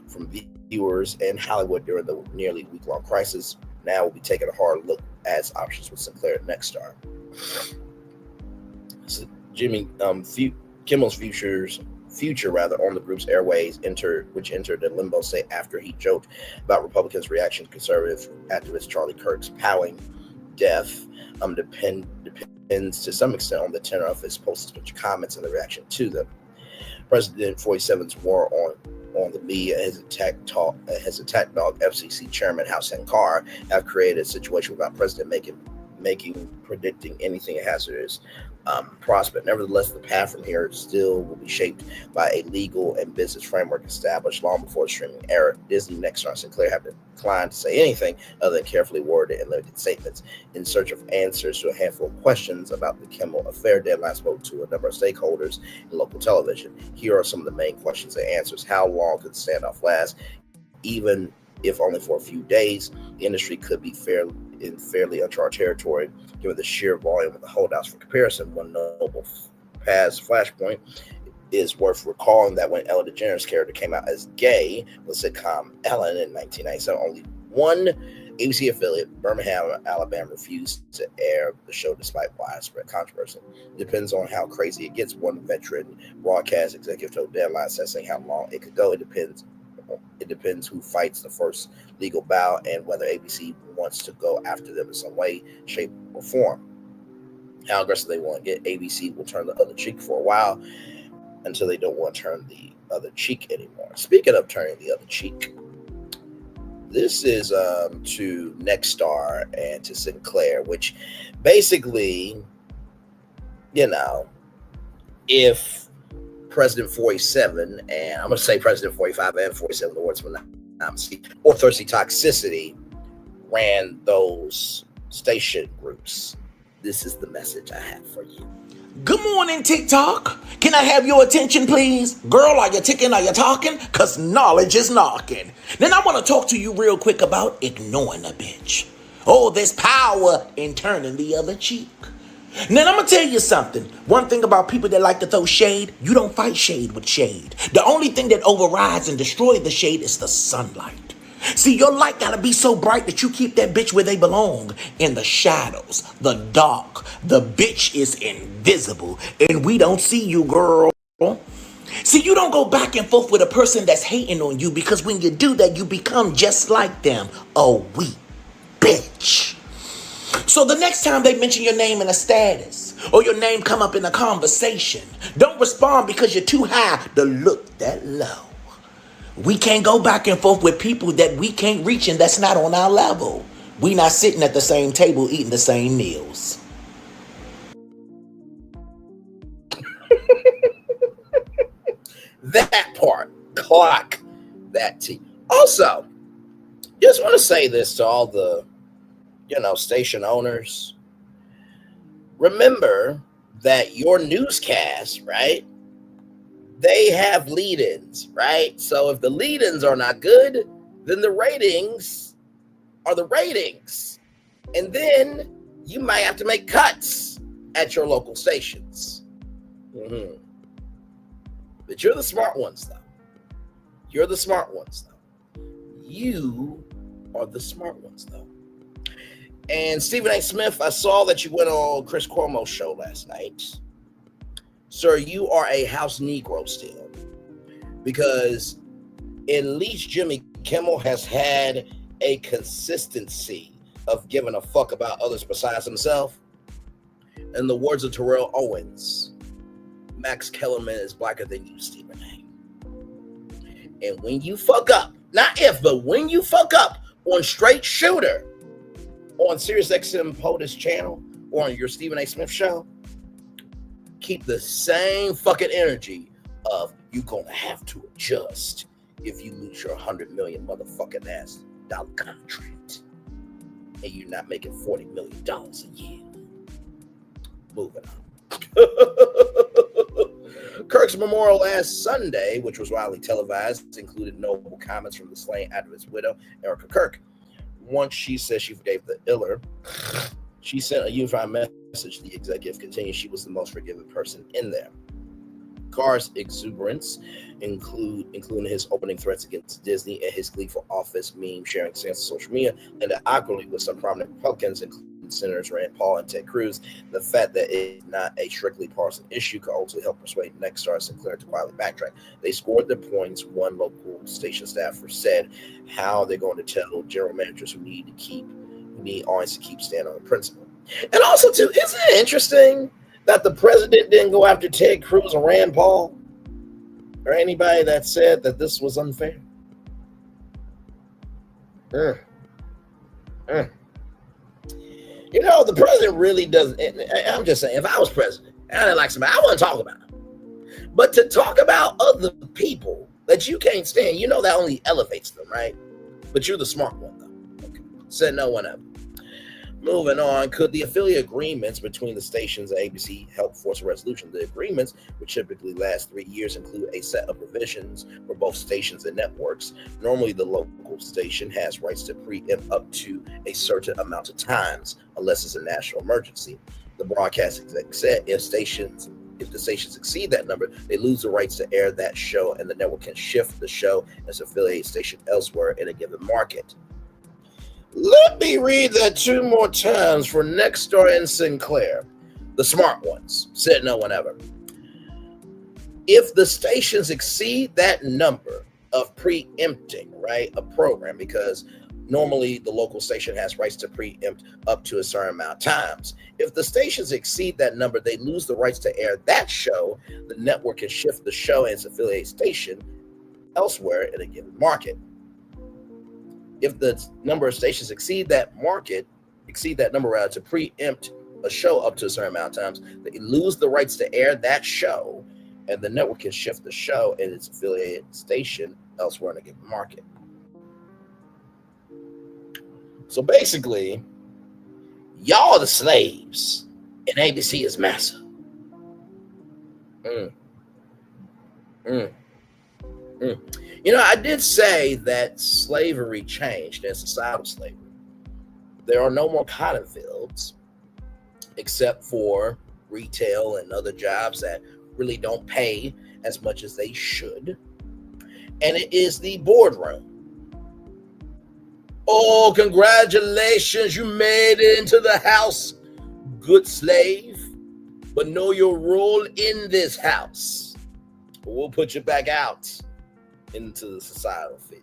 from viewers in Hollywood during the nearly week-long crisis. Now we'll be taking a hard look at its options with Sinclair and Next Star. So Jimmy Kimmel's future on the group's airways which entered the limbo state after he joked about Republicans' reaction to conservative activist Charlie Kirk's powering death depends to some extent on the tenor of his post-suspension comments and the reaction to them. President 47's war on the media and his attack dog FCC chairman Hossein Carr have created a situation without president predicting anything hazardous prospect. Nevertheless, the path from here still will be shaped by a legal and business framework established long before the streaming era. Disney, Next Star, and Sinclair have declined to say anything other than carefully worded and limited statements. In search of answers to a handful of questions about the Kimmel affair, Deadline spoke to a number of stakeholders in local television. Here are some of the main questions and answers. How long could the standoff last? Even if only for a few days, the industry could be in fairly uncharted territory, given the sheer volume of the holdouts. For comparison, one notable past flashpoint is worth recalling that when Ellen DeGeneres' character came out as gay with sitcom Ellen in 1997, only one ABC affiliate, Birmingham, Alabama, refused to air the show despite widespread controversy. It depends on how crazy it gets. One veteran broadcast executive told Deadline, assessing how long it could go. It depends It depends who fights the first legal bout and whether ABC wants to go after them in some way, shape, or form. How aggressive they want to get, ABC will turn the other cheek for a while until they don't want to turn the other cheek anymore. Speaking of turning the other cheek, this is to Nexstar and to Sinclair, which basically, you know, if President 47, and I'm going to say President 45 and 47, the words from or Thirsty Toxicity ran those station groups, this is the message I have for you. Good morning, TikTok. Can I have your attention, please? Girl, are you ticking? Are you talking? Because knowledge is knocking. Then I want to talk to you real quick about ignoring a bitch. Oh, there's power in turning the other cheek. Now, I'm going to tell you something. One thing about people that like to throw shade, you don't fight shade with shade. The only thing that overrides and destroys the shade is the sunlight. See, your light gotta be so bright that you keep that bitch where they belong, in the shadows, the dark. The bitch is invisible, and we don't see you, girl. See, you don't go back and forth with a person that's hating on you, because when you do that, you become just like them, a weak bitch. So the next time they mention your name in a status, or your name come up in a conversation, don't respond because you're too high to look that low. We can't go back and forth with people that we can't reach and that's not on our level. We not sitting at the same table eating the same meals. That part, clock that T. Also, just want to say this to all the, station owners. Remember that your newscast, right? They have lead-ins, right? So if the lead-ins are not good, then the ratings are the ratings. And then you might have to make cuts at your local stations. Mm-hmm. But you're the smart ones, though. You're the smart ones, though. You are the smart ones, though. And Stephen A. Smith, I saw that you went on Chris Cuomo's show last night. Sir, you are a house Negro still, because at least Jimmy Kimmel has had a consistency of giving a fuck about others besides himself. In the words of Terrell Owens, Max Kellerman is blacker than you, Stephen A. And when you fuck up, not if, but when you fuck up on Straight Shooter, on SiriusXM POTUS channel, or on your Stephen A. Smith show, keep the same fucking energy of you gonna have to adjust if you lose your $100 million motherfucking ass dollar contract and you're not making $40 million a year. Moving on. Kirk's memorial last Sunday, which was widely televised, included notable comments from the slain activist widow, Erica Kirk. Once she said she forgave the iller, she sent a unified message to the executive, continuing she was the most forgiving person in there. Carr's exuberance, including his opening threats against Disney and his gleeful office meme sharing sense of social media, and awkwardly with some prominent Republicans, including Senators Rand Paul and Ted Cruz. The fact that it's not a strictly partisan issue could also help persuade Nexstar and Sinclair to quietly backtrack. They scored their points. One local station staffer said how they're going to tell general managers who need always to keep standing on principle. And also, too, isn't it interesting that the president didn't go after Ted Cruz or Rand Paul or anybody that said that this was unfair? The president really doesn't. I'm just saying, if I was president and I didn't like somebody, I wouldn't talk about it. But to talk about other people that you can't stand, that only elevates them, right? But you're the smart one, though. Okay. Said no one ever. Moving on, could the affiliate agreements between the stations and ABC help force a resolution? The agreements, which typically last 3 years, include a set of provisions for both stations and networks. Normally, the local station has rights to preempt up to a certain amount of times, unless it's a national emergency. The broadcast exec said if the stations exceed that number, they lose the rights to air that show, and the network can shift the show as an affiliate station elsewhere in a given market. Let me read that 2 more times for Nexstar and Sinclair, the smart ones, said no one ever. If the stations exceed that number, of preempting, right, a program, because normally the local station has rights to preempt up to a certain amount of times. If the stations exceed that number, they lose the rights to air that show. The network can shift the show and its affiliate station elsewhere in a given market. If the number of stations exceed that number to preempt a show up to a certain amount of times, they lose the rights to air that show, and the network can shift the show and its affiliated station elsewhere in a given market. So basically, y'all are the slaves, and ABC is master. You know, I did say that slavery changed and societal slavery. There are no more cotton fields, except for retail and other jobs that really don't pay as much as they should. And it is the boardroom. Oh, congratulations, you made it into the house, good slave. But know your role in this house. We'll put you back out into the societal field.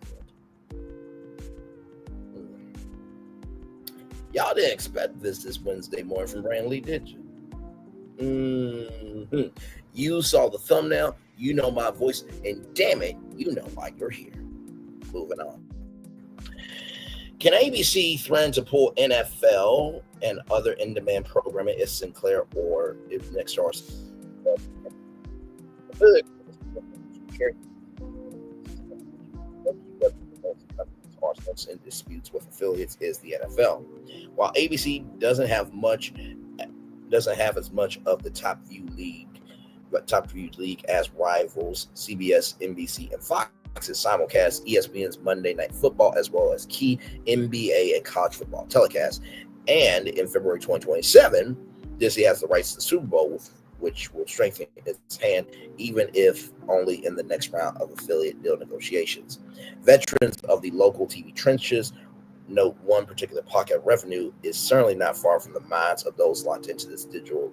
Y'all didn't expect this Wednesday morning from Brandley, did you? You saw the thumbnail, you know my voice, and damn it, you know why you're here. Moving on. Can ABC threaten to pull NFL and other in-demand programming if Sinclair or if Nexstar in disputes with affiliates is the NFL. While ABC doesn't have as much of the top viewed league as rivals CBS, NBC, and Fox, simulcast ESPN's Monday Night Football as well as key NBA and college football telecasts. And in February 2027, Disney has the rights to the Super Bowl, which will strengthen its hand, even if only in the next round of affiliate deal negotiations. Veterans of the local TV trenches note one particular pocket of revenue is certainly not far from the minds of those locked into this dispute.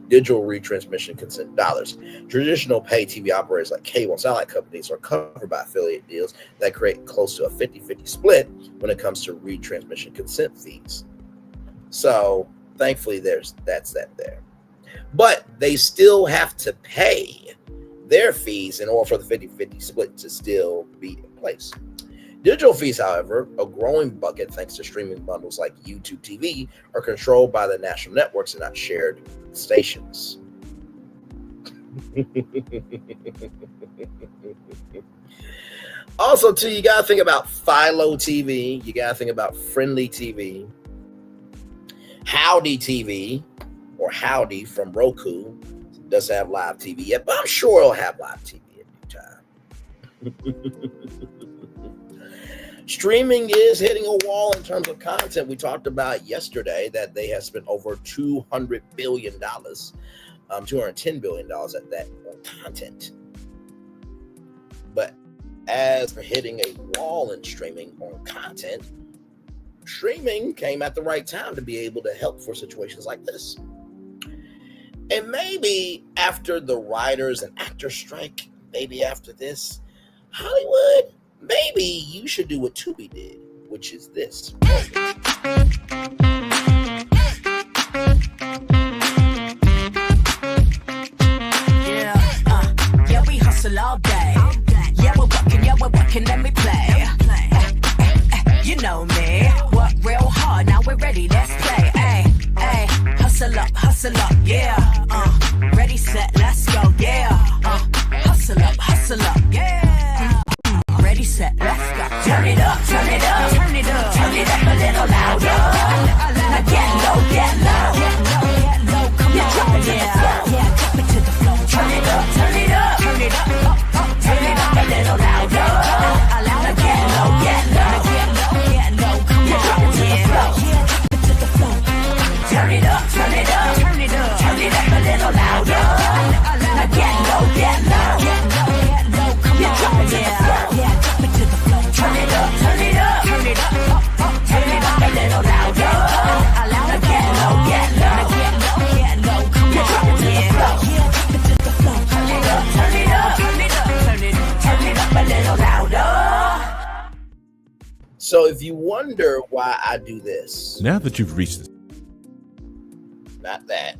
Digital retransmission consent dollars. Traditional pay TV operators like cable and satellite companies are covered by affiliate deals that create close to a 50-50 split when it comes to retransmission consent fees. So thankfully that's that there. But they still have to pay their fees in order for the 50-50 split to still be in place. Digital fees, however, a growing bucket thanks to streaming bundles like YouTube TV, are controlled by the national networks and not shared stations. Also, too, you got to think about Philo TV. You got to think about Friendly TV. Howdy TV, or Howdy from Roku, doesn't have live TV yet, but I'm sure it'll have live TV in due time. Streaming is hitting a wall in terms of content. We talked about yesterday that they have spent over $200 billion, $210 billion at that on content. But as for hitting a wall in streaming on content, streaming came at the right time to be able to help for situations like this. And maybe after the writers and actors strike, maybe after this, Hollywood, maybe you should do what Tubi did, which is this. Yeah, we hustle all day. Yeah, we're working, let me play. You know me, work real hard, now we're ready, let's play. Ay, hustle up, yeah. Ready, set, let's go, yeah. Hustle up, yeah. Ready, set, let's go. Turn it up, turn it up, turn it up, turn it up a little louder. Now get low, come on, drop it to the floor, drop it to the floor. Turn it up, turn it up, turn it up, turn it up a little louder. Now get low, come on, drop it to the floor, drop it to the floor. Turn it up, turn it up, turn it up, turn it up a little louder. Now get low, come on, drop it to the floor. Turn it up, turn it up, turn it up, turn it up a little louder. Now get low, come on, drop it to the floor, drop it to the floor. Turn it up, turn it up, turn it So if you wonder why I do this, Now that you've reached this, not that.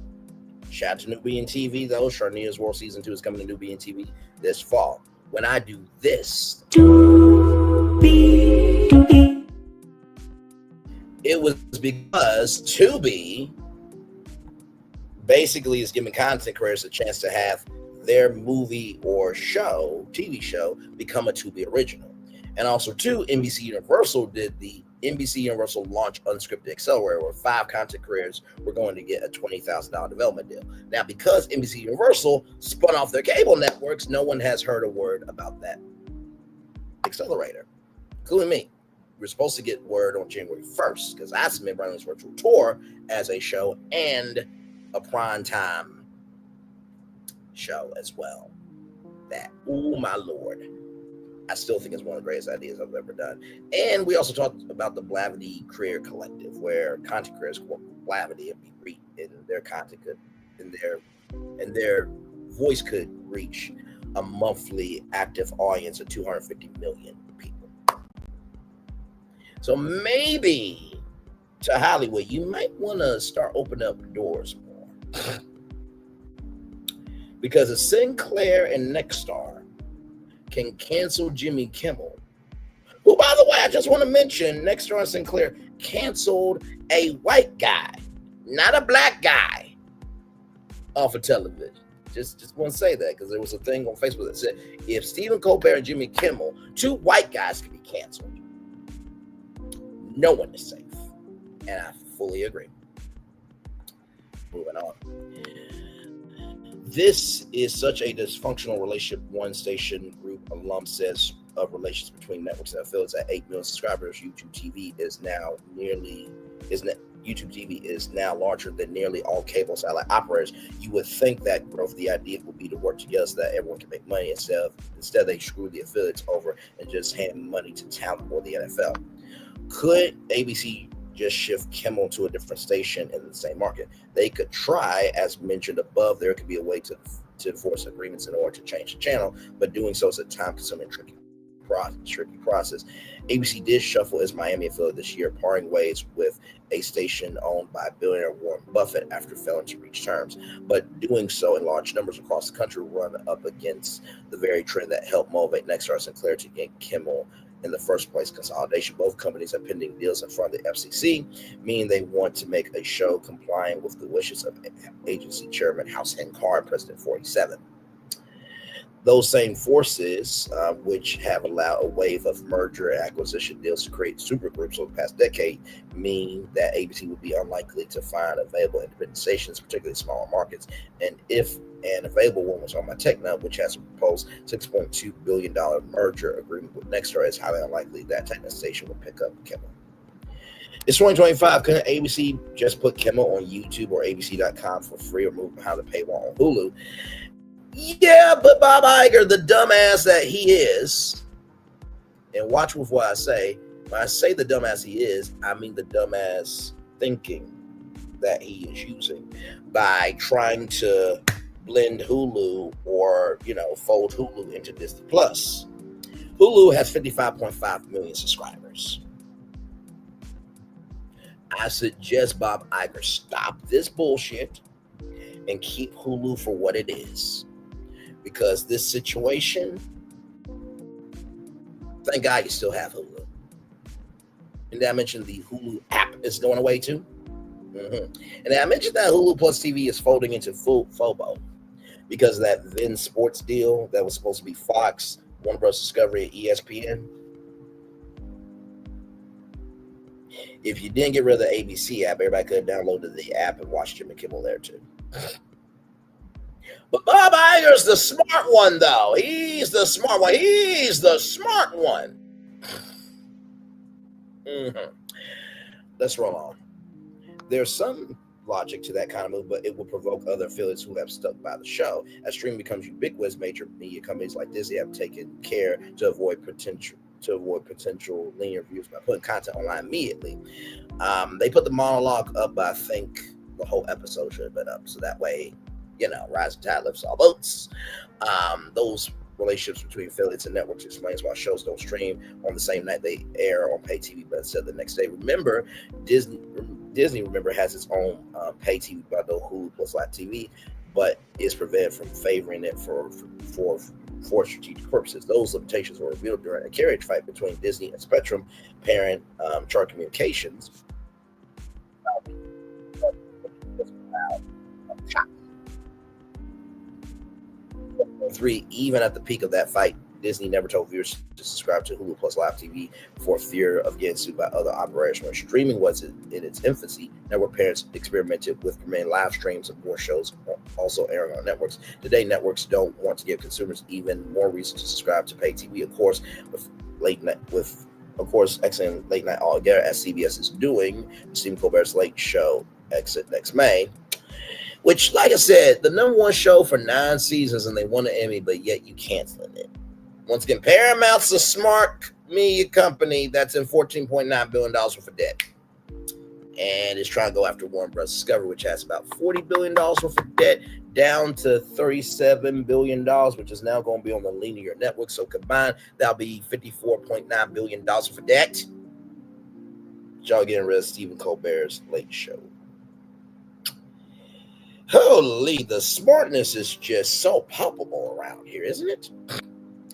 Shout out to New Being TV though. Sharnia's World Season 2 is coming to New Being TV this fall. When I do this, it was because Tubi basically is giving content creators a chance to have their movie or show, TV show, become a Tubi original. And also, too, NBC Universal did the NBC Universal Launch Unscripted Accelerator, where 5 content creators were going to get a $20,000 development deal. Now, because NBC Universal spun off their cable networks, no one has heard a word about that accelerator, including me. We're supposed to get word on January 1st because I submit Running this Virtual Tour as a show and a prime time show as well. That, oh my Lord. I still think it's one of the greatest ideas I've ever done. And we also talked about the Blavity Creator Collective, where content creators work with Blavity and their content could, and their voice could reach a monthly active audience of 250 million people. So maybe to Hollywood, you might want to start opening up doors more. Because if Sinclair and Nexstar can cancel Jimmy Kimmel, who, by the way, I just want to mention, Nexstar and Sinclair canceled a white guy, not a black guy, off of television. Just want to say that because there was a thing on Facebook that said if Stephen Colbert and Jimmy Kimmel, 2 white guys, can be canceled, no one is safe. And I fully agree. Moving on. This is such a dysfunctional relationship, one station group alum says, of relations between networks and affiliates. At 8 million subscribers, YouTube TV is now larger than nearly all cable satellite operators. You would think that growth, the idea would be to work together so that everyone can make money. Instead they screw the affiliates over and just hand money to talent or the NFL. Could ABC just shift Kimmel to a different station in the same market? They could try. As mentioned above, there could be a way to enforce agreements in order to change the channel, but doing so is a time-consuming, tricky process. ABC did shuffle its Miami affiliate this year, parting ways with a station owned by billionaire Warren Buffett after failing to reach terms. But doing so in large numbers across the country will run up against the very trend that helped motivate Nexstar and Sinclair to get Kimmel in the first place, consolidation. Both companies have pending deals in front of the FCC, meaning they want to make a show complying with the wishes of agency chairman House Hen Carr, President 47. Those same forces, which have allowed a wave of merger and acquisition deals to create supergroups over the past decade, mean that ABC would be unlikely to find available independent stations, particularly smaller markets. And if an available one was on my TechNut, which has a proposed $6.2 billion merger agreement with Nexstar, it's highly unlikely that TechNut station will pick up Kimmel. It's 2025. Couldn't ABC just put Kimmel on YouTube or ABC.com for free or move behind the paywall on Hulu? Yeah, but Bob Iger, the dumbass that he is, and watch with what I say. When I say the dumbass he is, I mean the dumbass thinking that he is using by trying to blend Hulu or, fold Hulu into Disney Plus. Hulu has 55.5 million subscribers. I suggest Bob Iger stop this bullshit and keep Hulu for what it is. Because this situation, thank God you still have Hulu. And then I mentioned the Hulu app is going away too. And then I mentioned that Hulu Plus TV is folding into FOBO because of that Vin Sports deal that was supposed to be Fox, Warner Bros. Discovery, and ESPN. If you didn't get rid of the ABC app, everybody could have downloaded the app and watched Jimmy Kimmel there too. But Bob Iger's the smart one, though. He's the smart one. He's the smart one. Let's roll on. There's some logic to that kind of move, but it will provoke other affiliates who have stuck by the show. As streaming becomes ubiquitous, major media companies like Disney have taken care to avoid potential linear views by putting content online immediately. They put the monologue up, but I think the whole episode should have been up, so that way, rising tide lifts all boats. Those relationships between affiliates and networks, explains why shows don't stream on the same night they air on pay TV, but instead the next day. Remember, Disney has its own pay TV bundle, Hulu plus Live TV, but is prevented from favoring it for strategic purposes. Those limitations were revealed during a carriage fight between Disney and Spectrum parent Charter Communications. Even at the peak of that fight, Disney never told viewers to subscribe to Hulu plus Live TV for fear of getting sued by other operators. When streaming was in its infancy, network parents experimented with permitting live streams of more shows also airing on networks. Today, networks don't want to give consumers even more reason to subscribe to pay TV. Of course, exiting late night altogether, as CBS is doing. Stephen Colbert's Late Show exit next May. Which, like I said, the number one show for 9 seasons, and they won an Emmy, but yet you canceling it. Once again, Paramount's a smart media company that's in $14.9 billion worth of debt. And is trying to go after Warner Bros. Discovery, which has about $40 billion worth of debt, down to $37 billion, which is now going to be on the linear network. So combined, that'll be $54.9 billion worth of debt. Y'all getting rid of Stephen Colbert's Late Show. Holy, the smartness is just so palpable around here, isn't it?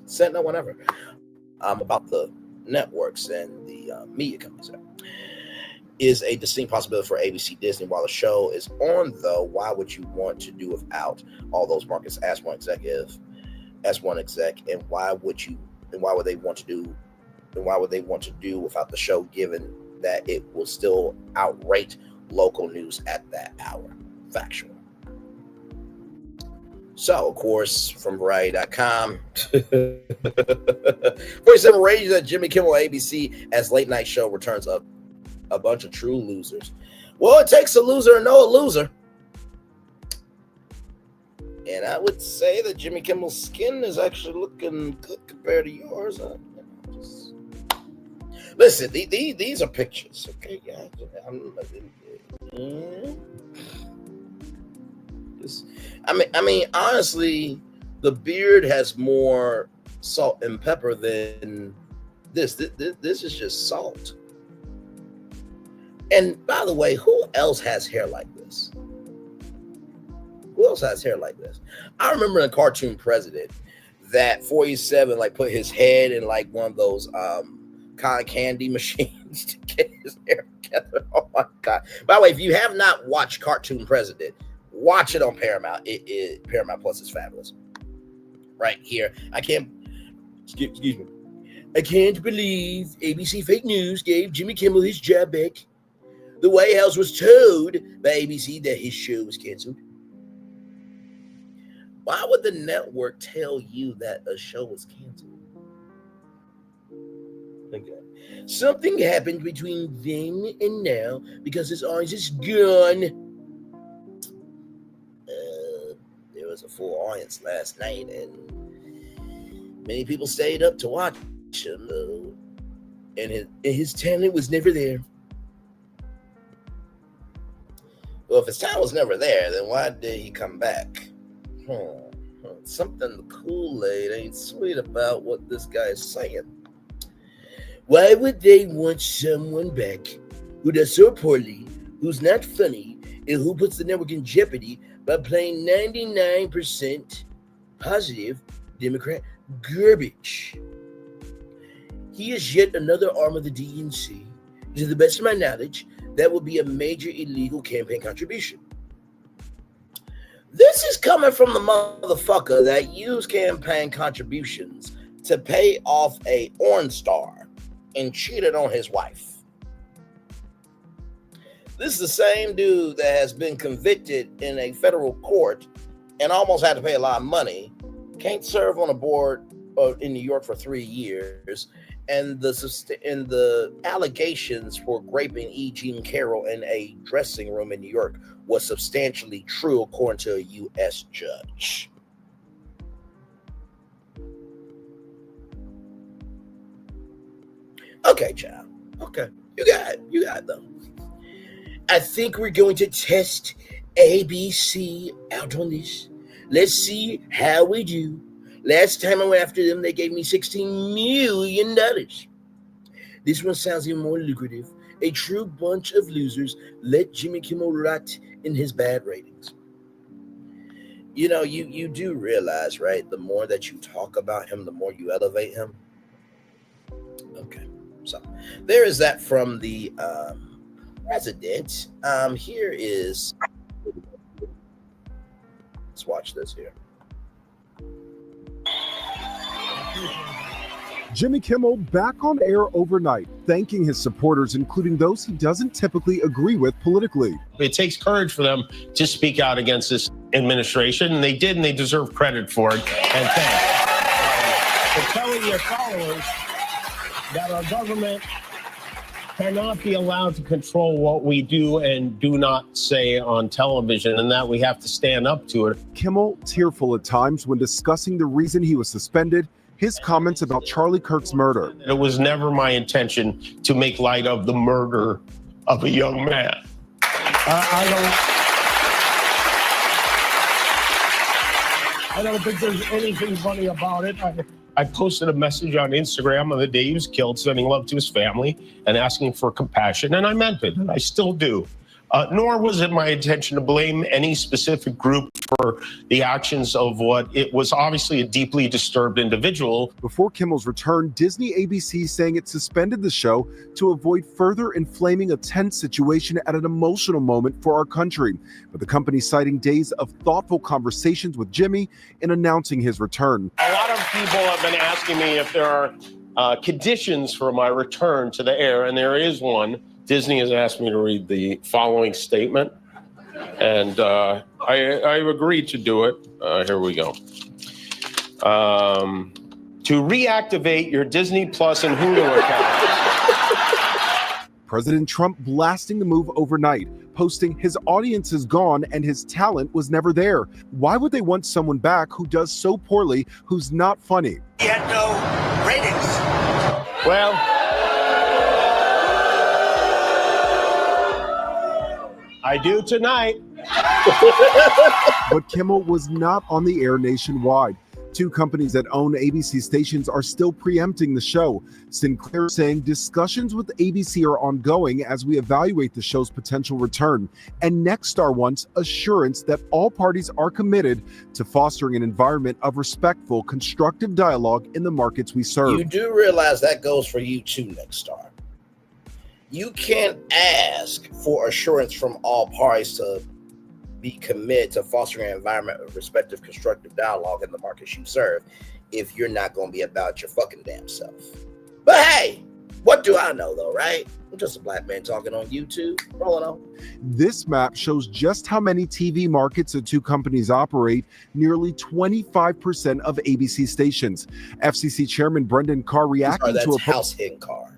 Said no one ever. About the networks and the media companies. Is a distinct possibility for ABC Disney. While the show is on, though, why would you want to do without all those markets? Ask one exec, and why would they want to do without the show, given that it will still outrate local news at that hour? Factual. So, of course, from Variety.com, 47 ratings at Jimmy Kimmel ABC as late night show returns up a bunch of true losers. Well, it takes a loser to know a loser. And I would say that Jimmy Kimmel's skin is actually looking good compared to yours. Listen, these are pictures, okay? I mean, honestly, the beard has more salt and pepper than this. This is just salt. And by the way, who else has hair like this? Who else has hair like this? I remember in Cartoon President that 47 put his head in one of those cotton candy machines to get his hair together. Oh my God. By the way, if you have not watched Cartoon President, watch it on Paramount. Paramount Plus is fabulous. Right here. Excuse me. I can't believe ABC Fake News gave Jimmy Kimmel his job back. The White House was told by ABC that his show was canceled. Why would the network tell you that a show was canceled? Okay. Something happened between then and now because his audience is gone. There was a full audience last night, and many people stayed up to watch him, and his talent was never there. Well, if his talent was never there, then why did he come back? Something the Kool-Aid ain't sweet about what this guy is saying. Why would they want someone back who does so poorly, who's not funny, and who puts the network in jeopardy by playing 99% positive Democrat garbage? He is yet another arm of the DNC. To the best of my knowledge, that would be a major illegal campaign contribution. This is coming from the motherfucker that used campaign contributions to pay off a porn star and cheated on his wife. This is the same dude that has been convicted in a federal court and almost had to pay a lot of money, can't serve on a board in New York for 3 years, and the allegations for raping E. Jean Carroll in a dressing room in New York was substantially true, according to a U.S. judge. Okay, child. Okay. You got it, though. I think we're going to test ABC out on this. Let's see how we do. Last time I went after them, they gave me $16 million. This one sounds even more lucrative. A true bunch of losers. Let Jimmy Kimmel rot in his bad ratings. You know, you do realize, right? The more that you talk about him, the more you elevate him. Okay, so there is that from the president. Here is, let's watch this here. Jimmy Kimmel back on air overnight, thanking his supporters, including those he doesn't typically agree with politically. It takes courage for them to speak out against this administration, and they did, and they deserve credit for it. And thanks. For telling your followers that our government cannot be allowed to control what we do and do not say on television, and that we have to stand up to it. Kimmel tearful at times when discussing the reason he was suspended, his comments about Charlie Kirk's murder. It was never my intention to make light of the murder of a young man. I don't think there's anything funny about it. I posted a message on Instagram on the day he was killed, sending love to his family and asking for compassion, and I meant it, and I still do. Nor was it my intention to blame any specific group for the actions of what it was obviously a deeply disturbed individual. Before Kimmel's return, Disney ABC saying it suspended the show to avoid further inflaming a tense situation at an emotional moment for our country. But the company citing days of thoughtful conversations with Jimmy in announcing his return. A lot of people have been asking me if there are conditions for my return to the air, and there is one. Disney has asked me to read the following statement, and I've agreed to do it. Here we go. To reactivate your Disney Plus and Hulu account. President Trump blasting the move overnight, posting his audience is gone and his talent was never there. Why would they want someone back who does so poorly, who's not funny? He had no ratings. Well, I do tonight. But Kimmel was not on the air nationwide. Two companies that own ABC stations are still preempting the show. Sinclair saying discussions with ABC are ongoing as we evaluate the show's potential return. And Nexstar wants assurance that all parties are committed to fostering an environment of respectful, constructive dialogue in the markets we serve. You do realize that goes for you too, Nexstar. You can't ask for assurance from all parties to be committed to fostering an environment of respective, constructive dialogue in the markets you serve if you're not going to be about your fucking damn self. But hey, what do I know though, right? I'm just a black man talking on YouTube. Rolling on. This map shows just how many TV markets the two companies operate, nearly 25% of ABC stations. FCC Chairman Brendan Carr reacting to a house hit car.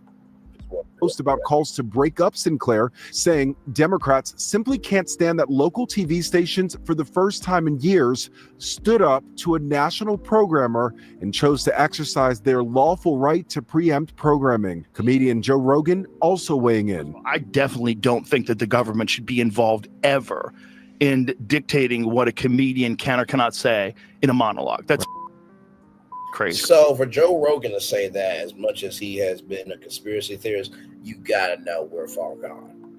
Post about calls to break up Sinclair, saying Democrats simply can't stand that local TV stations, for the first time in years, stood up to a national programmer and chose to exercise their lawful right to preempt programming. Comedian Joe Rogan also weighing in. I definitely don't think that the government should be involved ever in dictating what a comedian can or cannot say in a monologue. That's crazy. So for Joe Rogan to say that, as much as he has been a conspiracy theorist, you gotta know we're far gone.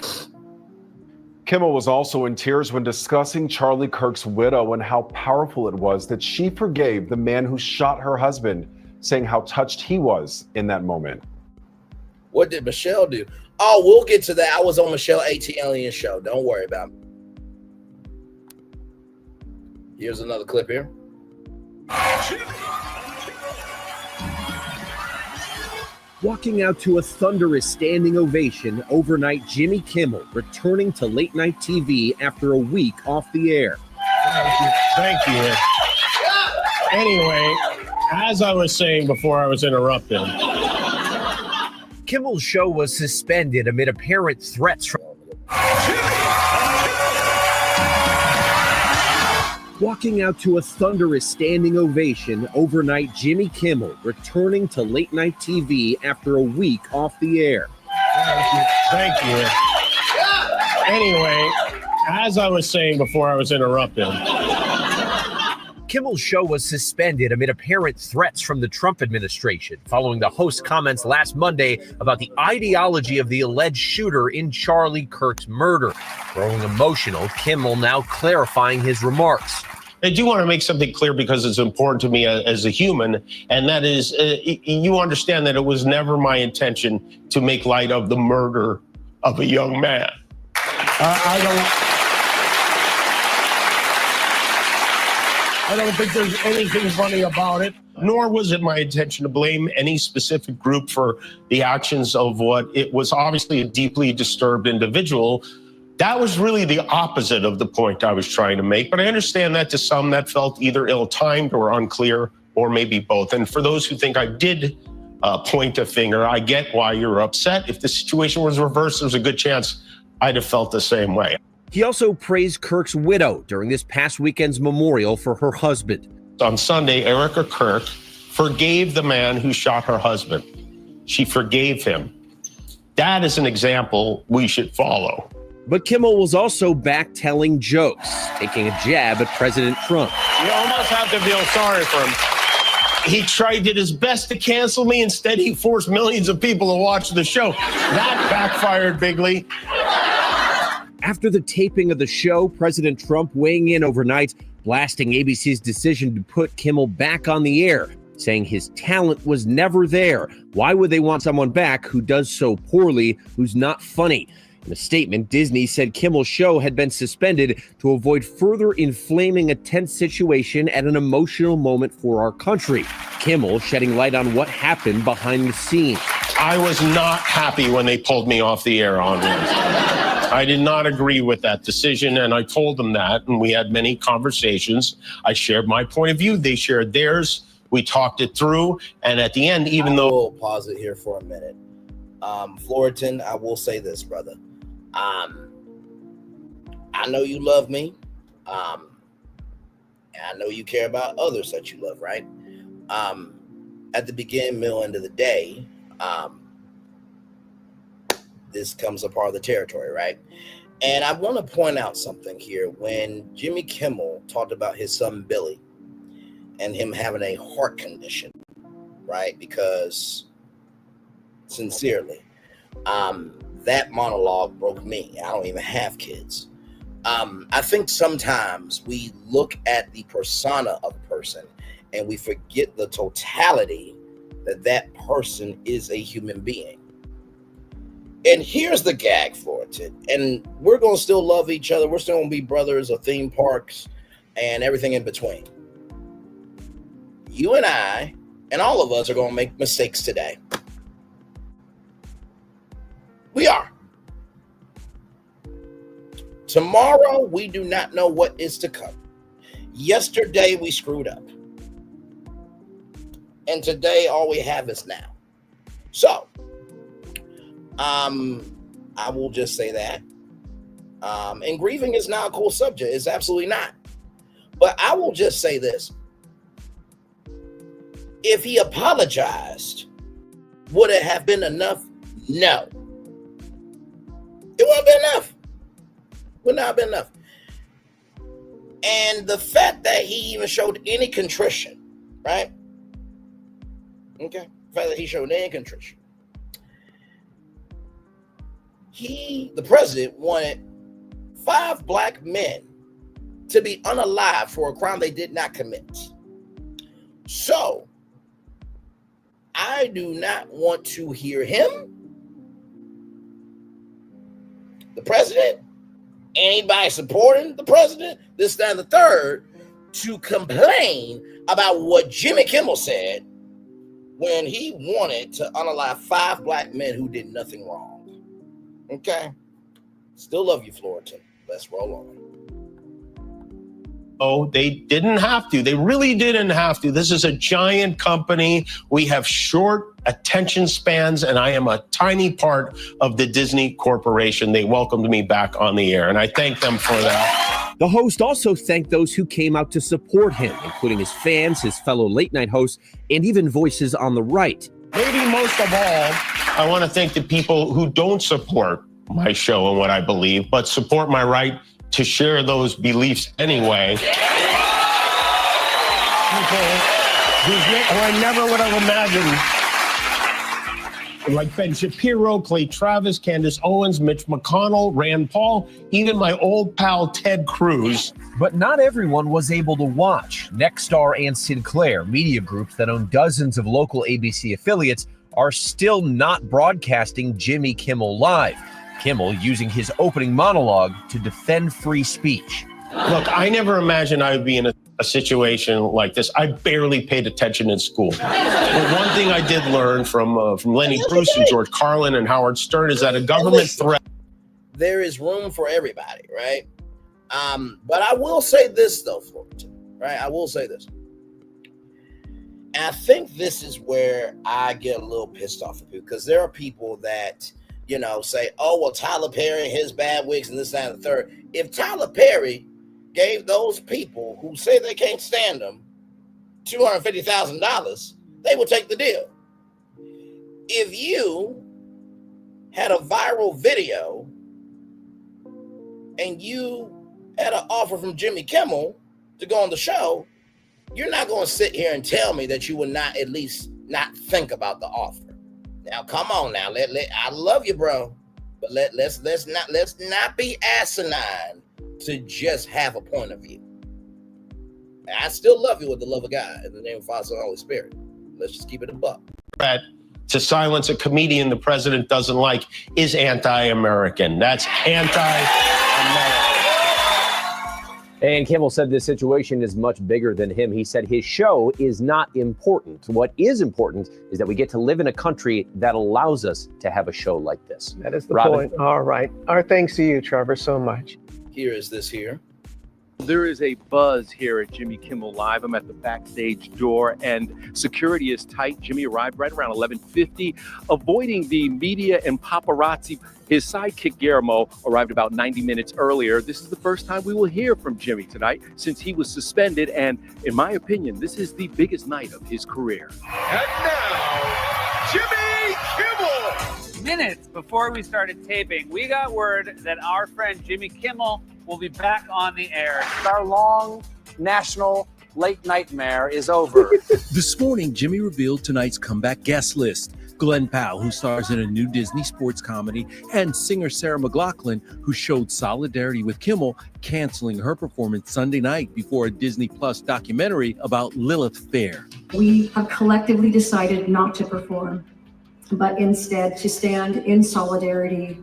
Kimmel was also in tears when discussing Charlie Kirk's widow and how powerful it was that she forgave the man who shot her husband, saying how touched he was in that moment. What did Michelle do? Oh, we'll get to that. I was on Michelle Atlien show. Don't worry about it. Here's another clip here. Walking out to a thunderous standing ovation overnight, Jimmy Kimmel returning to late night TV after a week off the air. Thank you. Anyway, as I was saying before I was interrupted. Kimmel's show was suspended amid apparent threats from... Walking out to a thunderous standing ovation overnight, Jimmy Kimmel returning to late night TV after a week off the air. Thank you. Anyway, as I was saying before I was interrupted. Kimmel's show was suspended amid apparent threats from the Trump administration following the host's comments last Monday about the ideology of the alleged shooter in Charlie Kirk's murder. Growing emotional, Kimmel now clarifying his remarks. I do want to make something clear because it's important to me as a human, and that is you understand that it was never my intention to make light of the murder of a young man. I don't think there's anything funny about it, nor was it my intention to blame any specific group for the actions of what it was obviously a deeply disturbed individual. That was really the opposite of the point I was trying to make, but I understand that to some that felt either ill-timed or unclear, or maybe both. And for those who think I did point a finger, I get why you're upset. If the situation was reversed, there's a good chance I'd have felt the same way. He also praised Kirk's widow during this past weekend's memorial for her husband. On Sunday, Erica Kirk forgave the man who shot her husband. She forgave him. That is an example we should follow. But Kimmel was also back telling jokes, taking a jab at President Trump. You almost have to feel sorry for him. He did his best to cancel me. Instead, he forced millions of people to watch the show. That backfired bigly. After the taping of the show, President Trump weighing in overnight, blasting ABC's decision to put Kimmel back on the air, saying his talent was never there. Why would they want someone back who does so poorly, who's not funny? In a statement, Disney said Kimmel's show had been suspended to avoid further inflaming a tense situation at an emotional moment for our country. Kimmel shedding light on what happened behind the scenes. I was not happy when they pulled me off the air on Wednesday. I did not agree with that decision, and I told them that, and we had many conversations. I shared my point of view. They shared theirs. We talked it through, and at the end, even though... We'll pause it here for a minute. Floriton, I will say this, brother. I know you love me. And I know you care about others that you love, right? At the beginning, middle, end of the day, this comes a part of the territory, right? And I want to point out something here. When Jimmy Kimmel talked about his son Billy and him having a heart condition, right? Because sincerely, that monologue broke me. I don't even have kids. I think sometimes we look at the persona of a person and we forget the totality that that person is a human being. And here's the gag for it. And we're going to still love each other. We're still going to be brothers of theme parks and everything in between. You and I and all of us are going to make mistakes today. We are. Tomorrow, we do not know what is to come. Yesterday, we screwed up. And today, all we have is now. So, I will just say that. And grieving is not a cool subject. It's absolutely not. But I will just say this. If he apologized, would it have been enough? No. It wouldn't have been enough. Would not have been enough. And the fact that he even showed any contrition, right? Okay. The fact that he showed any contrition. The president wanted 5 black men to be unalived for a crime they did not commit. So, I do not want to hear him, the president, anybody supporting the president, this, that, and the third, to complain about what Jimmy Kimmel said when he wanted to unalive 5 black men who did nothing wrong. Okay. Still love you, Floriton. Let's roll on. Oh, they didn't have to. They really didn't have to. This is a giant company. We have short attention spans, and I am a tiny part of the Disney Corporation. They welcomed me back on the air, and I thank them for that. The host also thanked those who came out to support him, including his fans, his fellow late-night hosts, and even voices on the right. Maybe most of all, I want to thank the people who don't support my show and what I believe, but support my right to share those beliefs anyway. people who I never would have imagined. Like Ben Shapiro, Clay Travis, Candace Owens, Mitch McConnell, Rand Paul, even my old pal Ted Cruz. But not everyone was able to watch. Nexstar and Sinclair, media groups that own dozens of local ABC affiliates, are still not broadcasting Jimmy Kimmel Live. Kimmel using his opening monologue to defend free speech. Look, I never imagined I would be in a situation like this. I barely paid attention in school. But one thing I did learn from Lenny Bruce and George Carlin and Howard Stern is that a government threat. There is room for everybody, right? But I will say this, though, Fulton, right? I will say this. And I think this is where I get a little pissed off at people, because there are people that, you know, say, oh, well, Tyler Perry and his bad wigs and this, that, and the third. If Tyler Perry gave those people who say they can't stand him $250,000, they would take the deal. If you had a viral video and you had an offer from Jimmy Kimmel to go on the show, you're not going to sit here and tell me that you would not at least not think about the offer. Now, come on now. I love you, bro, but let's not be asinine to just have a point of view. And I still love you with the love of God in the name of Father, Son, and Holy Spirit. Let's just keep it a buck. To silence a comedian the president doesn't like is anti-American. That's anti-American. And Kimmel said this situation is much bigger than him. He said his show is not important. What is important is that we get to live in a country that allows us to have a show like this. That is the Robin? point. All right. Our thanks to you, Trevor, so much. Here is this here. There is a buzz here at Jimmy Kimmel Live. I'm at the backstage door and security is tight. Jimmy arrived right around 11:50, avoiding the media and paparazzi. His sidekick Guillermo arrived about 90 minutes earlier. This is the first time we will hear from Jimmy tonight since he was suspended. And in my opinion, this is the biggest night of his career. And now, Jimmy Kimmel. Minutes before we started taping, we got word that our friend Jimmy Kimmel will be back on the air. Our long national late nightmare is over. This morning, Jimmy revealed tonight's comeback guest list. Glenn Powell, who stars in a new Disney sports comedy, and singer Sarah McLachlan, who showed solidarity with Kimmel, canceling her performance Sunday night before a Disney Plus documentary about Lilith Fair. We have collectively decided not to perform, but instead to stand in solidarity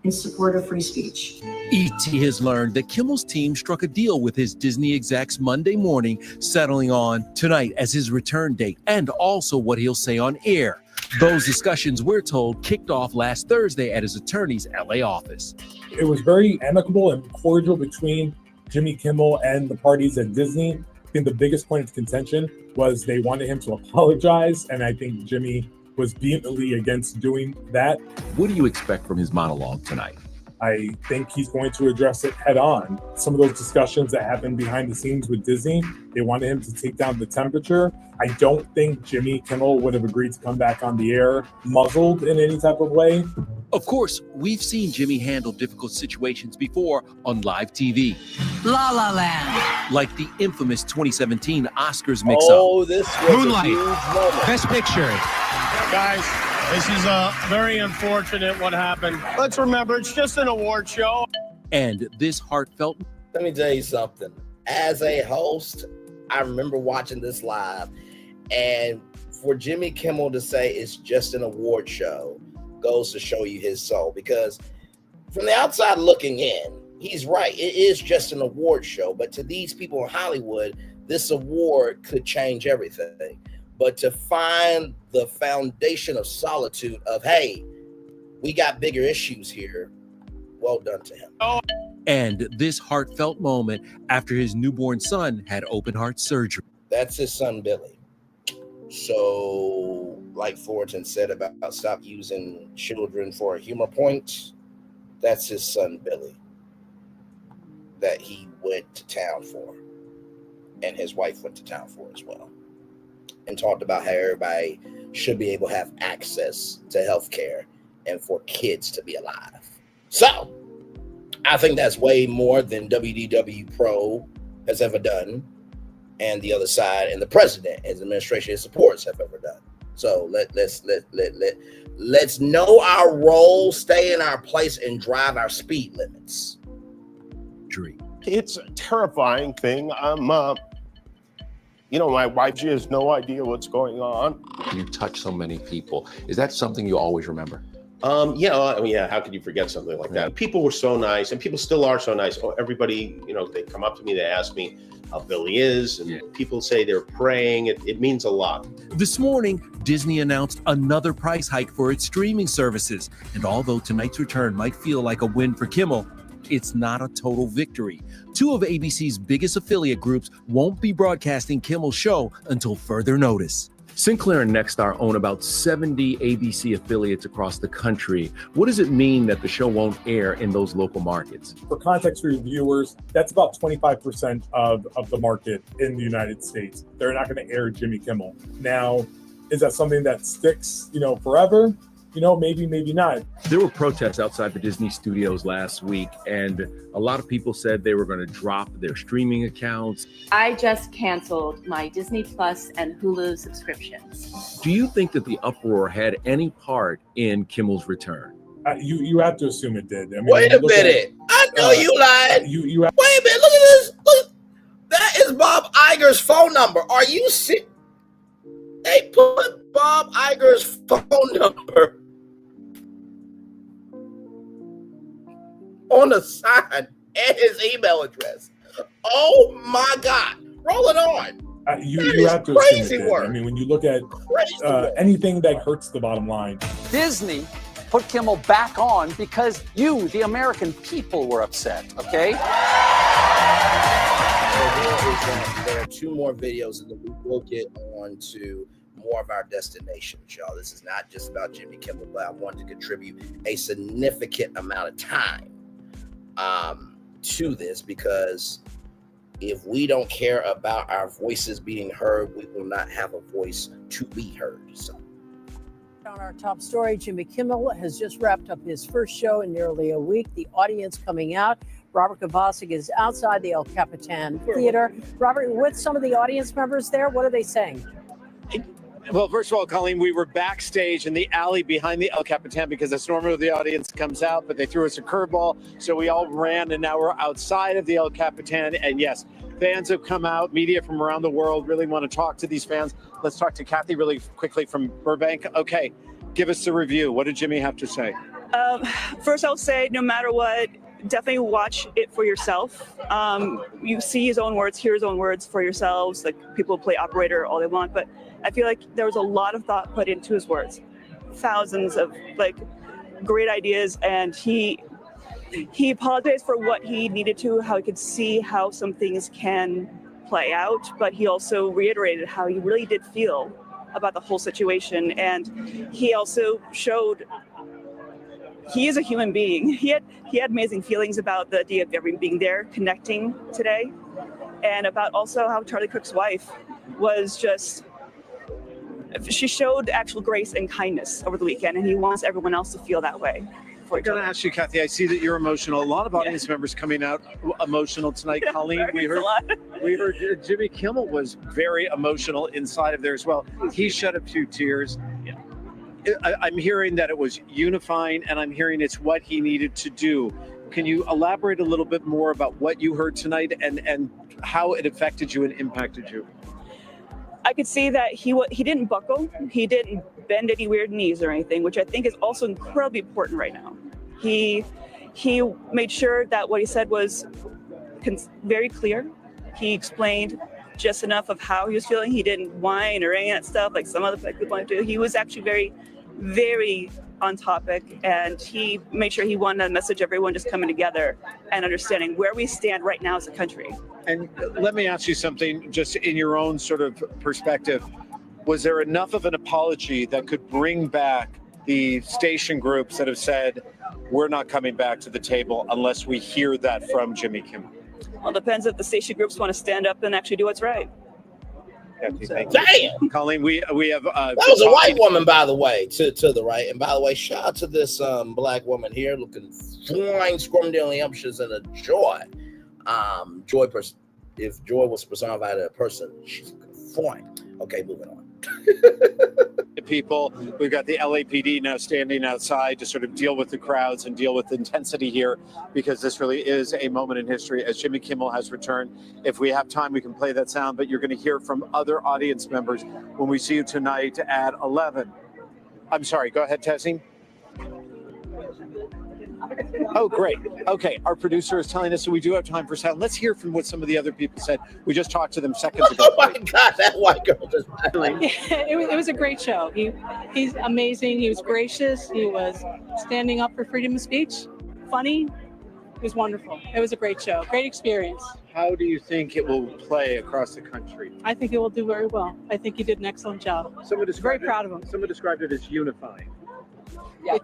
in support of free speech. E.T. has learned that Kimmel's team struck a deal with his Disney execs Monday morning, settling on tonight as his return date and also what he'll say on air. Those discussions, we're told, kicked off last Thursday at his attorney's LA office. It was very amicable and cordial between Jimmy Kimmel and the parties at Disney. I think the biggest point of contention was they wanted him to apologize, and I think Jimmy was vehemently against doing that. What do you expect from his monologue tonight? I think he's going to address it head on. Some of those discussions that happened behind the scenes with Disney, they wanted him to take down the temperature. I don't think Jimmy Kimmel would have agreed to come back on the air muzzled in any type of way. Of course, we've seen Jimmy handle difficult situations before on live TV. La La Land. Like the infamous 2017 Oscars mix-up. Oh, this was Moonlight. a huge moment. Best Picture. Guys, this is very unfortunate what happened. Let's remember, it's just an award show. And this heartfelt... Let me tell you something. As a host, I remember watching this live, and for Jimmy Kimmel to say it's just an award show goes to show you his soul, because from the outside looking in, he's right. It is just an award show, but to these people in Hollywood, this award could change everything. But to find the foundation of solitude of, hey, we got bigger issues here, well done to him. And this heartfelt moment after his newborn son had open heart surgery. That's his son, Billy. So, like Fulton said about stop using children for a humor point, that's his son, Billy, that he went to town for. And his wife went to town for as well. And talked about how everybody should be able to have access to health care and for kids to be alive. So, I think that's way more than WDW Pro has ever done. and the other side and the president, his administration, his supporters have ever done. So let's know our role, stay in our place, and drive our speed limits. It's a terrifying thing. My wife, she has no idea what's going on. You touch so many people. Is that something you always remember? Yeah, how could you forget something like that? People were so nice, and people still are so nice. Everybody, they come up to me, they ask me how Billy is, and people say they're praying. It means a lot. This morning, Disney announced another price hike for its streaming services. And although tonight's return might feel like a win for Kimmel, it's not a total victory. Two of ABC's biggest affiliate groups won't be broadcasting Kimmel's show until further notice. Sinclair and Nexstar own about 70 ABC affiliates across the country. What does it mean that the show won't air in those local markets? For context for your viewers, that's about 25% of the market in the United States. They're not going to air Jimmy Kimmel. Now, is that something that sticks, forever? Maybe, maybe not. There were protests outside the Disney studios last week, and a lot of people said they were going to drop their streaming accounts. I just canceled my Disney Plus and Hulu subscriptions. Do you think that the uproar had any part in Kimmel's return? You have to assume it did. Wait a minute. I know you lied. Wait a minute. Look at this. Look. That is Bob Iger's phone number. Are you sick? They put Bob Iger's phone number on the side and his email address. Oh my God. Roll it on. You have to assume it did. When you look at anything that hurts the bottom line. Disney put Kimmel back on because you, the American people, were upset, okay? There are two more videos, and then we will get on to more of our destinations, y'all. This is not just about Jimmy Kimmel, but I wanted to contribute a significant amount of time to this, because if we don't care about our voices being heard, we will not have a voice to be heard. So, on our top story, Jimmy Kimmel has just wrapped up his first show in nearly a week. The audience coming out. Robert Kovacic is outside the El Capitan Theater. Robert, with some of the audience members there, what are they saying? Well, first of all, Colleen, we were backstage in the alley behind the El Capitan because that's normally where the audience comes out, but they threw us a curveball, so we all ran, and now we're outside of the El Capitan. And yes, fans have come out, media from around the world really want to talk to these fans. Let's talk to Kathy really quickly from Burbank. Okay, give us the review. What did Jimmy have to say? First, I'll say, no matter what, definitely watch it for yourself. You see his own words, hear his own words for yourselves. Like, people play operator all they want, but I feel like there was a lot of thought put into his words. Thousands of great ideas, and he apologized for what he needed to, how he could see how some things can play out, but he also reiterated how he really did feel about the whole situation, and he also showed he is a human being. He had amazing feelings about the idea of everyone being there, connecting today, and about also how Charlie Cook's wife was just, she showed actual grace and kindness over the weekend, and he wants everyone else to feel that way. I'm going to ask you, Kathy, I see that you're emotional. A lot of audience members coming out emotional tonight. Colleen, we heard Jimmy Kimmel was very emotional inside of there as well. He shed a few tears. I'm hearing that it was unifying, and I'm hearing it's what he needed to do. Can you elaborate a little bit more about what you heard tonight and how it affected you and impacted you? I could see that he didn't buckle. He didn't bend any weird knees or anything, which I think is also incredibly important right now. He made sure that what he said was very clear. He explained just enough of how he was feeling. He didn't whine or any of that stuff like some other people want to do. He was actually very, very on topic, and he made sure he wanted to message everyone just coming together and understanding where we stand right now as a country. And let me ask you something, just in your own sort of perspective. Was there enough of an apology that could bring back the station groups that have said, we're not coming back to the table unless we hear that from Jimmy Kimmel? Well, it depends if the station groups want to stand up and actually do what's right. Damn. Colleen, we have that was a white woman, by the way, to the right. And by the way, shout out to this black woman here looking flying scrumdiddlyumptious and a joy person. if Joy was personified as a person, she's fine. Okay, moving on. People, we've got the LAPD now standing outside to sort of deal with the crowds and deal with the intensity here, because this really is a moment in history as Jimmy Kimmel has returned. If we have time, we can play that sound, but you're going to hear from other audience members when we see you tonight at 11. I'm sorry, go ahead, Tessie. Oh, great. Okay, our producer is telling us that we do have time for sound. Let's hear from what some of the other people said. We just talked to them seconds ago. Oh my God, that white girl just. It was a great show. He's amazing. He was gracious. He was standing up for freedom of speech. Funny. It was wonderful. It was a great show. Great experience. How do you think it will play across the country? I think it will do very well. I think he did an excellent job. Very proud of him. Someone described it as unifying.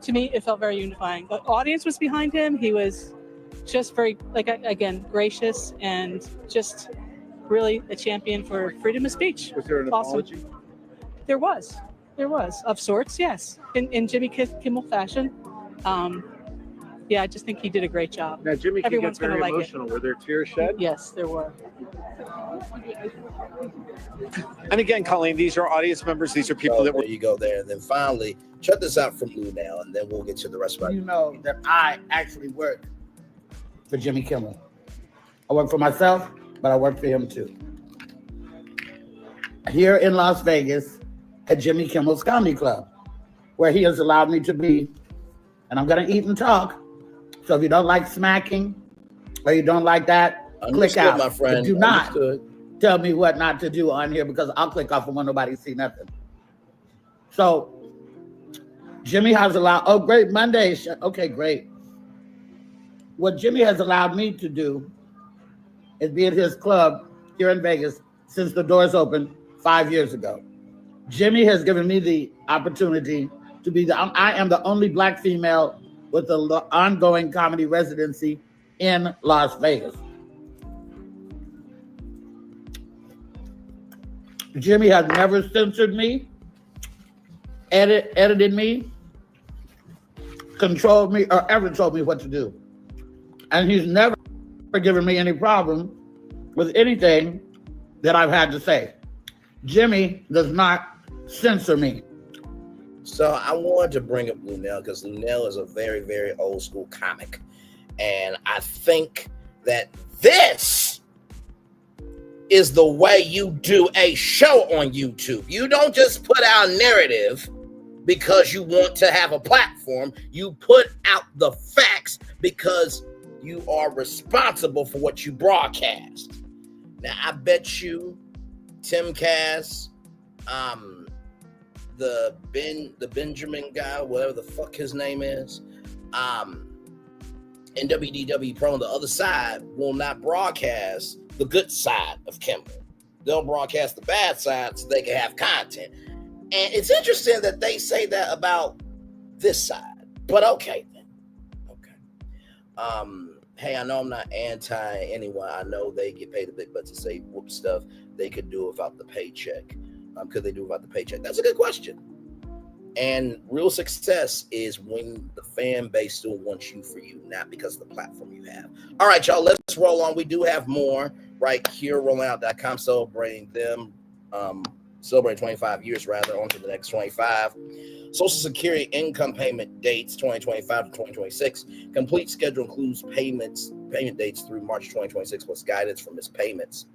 To me, it felt very unifying. The audience was behind him. He was just very, again, gracious and just really a champion for freedom of speech. Was there an apology? There was, of sorts, yes, in Jimmy Kimmel fashion. Yeah, I just think he did a great job. Now, Jimmy can Everyone's get very gonna like emotional. Were there tears shed? Yes, there were. And again, Colleen, these are audience members. These are people that were. There you go there. And then finally, check this out from Lou now, and then we'll get to the rest of it. You know that I actually work for Jimmy Kimmel. I work for myself, but I work for him too. Here in Las Vegas at Jimmy Kimmel's Comedy Club, where he has allowed me to be, and I'm going to eat and talk. So if you don't like smacking or you don't like that, click out. My friend. But do not tell me what not to do on here, because I'll click off and want nobody to see nothing. So Jimmy has allowed, oh, great, Monday. Okay, great. What Jimmy has allowed me to do is be at his club here in Vegas since the doors opened 5 years ago. Jimmy has given me the opportunity to be I am the only Black female with an ongoing comedy residency in Las Vegas. Jimmy has never censored me, edited me, controlled me, or ever told me what to do. And he's never given me any problem with anything that I've had to say. Jimmy does not censor me. So I wanted to bring up Lunel because Lunel is a very, very old school comic. And I think that this is the way you do a show on YouTube. You don't just put out a narrative because you want to have a platform. You put out the facts because you are responsible for what you broadcast. Now, I bet you Tim Cass, the Benjamin guy, whatever the fuck his name is, and WDW Pro on the other side will not broadcast the good side of Kimmel. They'll broadcast the bad side so they can have content. And it's interesting that they say that about this side, but okay then. Okay. Hey, I know I'm not anti anyone. I know they get paid a big bucks to say whoop stuff. They could do without the paycheck. Could they do without the paycheck? That's a good question. And real success is when the fan base still wants you for you, not because of the platform you have. All right, y'all, let's roll on. We do have more right here, rollingout.com, celebrating 25 years rather, on to the next 25. Social Security income payment dates 2025 to 2026. Complete schedule includes payment dates through March 2026 plus guidance for missed payments.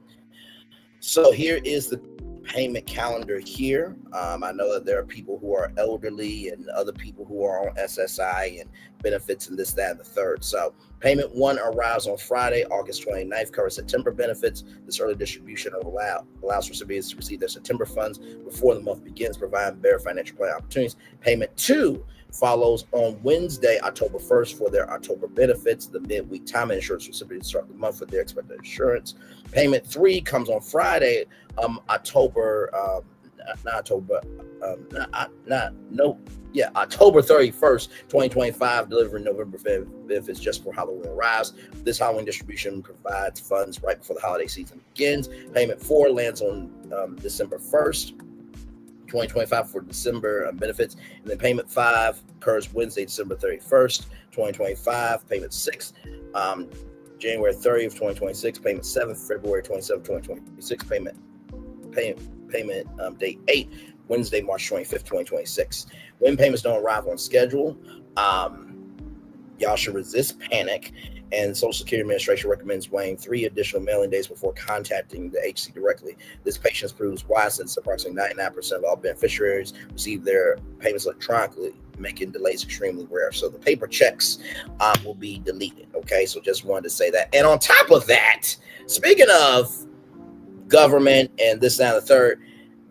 So here is the payment calendar here. I know that there are people who are elderly and other people who are on SSI and benefits and this, that, and the third. So payment 1 arrives on Friday, August 29th, covers September benefits. This early distribution allows recipients to receive their September funds before the month begins, providing better financial planning opportunities. Payment 2 follows on Wednesday, October 1st, for their October benefits. The midweek time insurance recipients start the month with their expected insurance. Payment 3 comes on Friday, October 31st, 2025, delivering November 5th if it's just for Halloween arrives. This Halloween distribution provides funds right before the holiday season begins. Payment 4 lands on December 1st, 2025 for December benefits. And then payment 5 occurs Wednesday, December 31st, 2025. Payment 6 January 30th, 2026. Payment 7th, February 27th, 2026. Payment date 8, Wednesday, March 25th, 2026. When payments don't arrive on schedule, y'all should resist panic. And Social Security Administration recommends weighing 3 additional mailing days before contacting the agency directly. This patience proves wise since approximately 99% of all beneficiaries receive their payments electronically, making delays extremely rare. So the paper checks will be deleted. Okay, so just wanted to say that. And on top of that, speaking of government and this, that, and the third,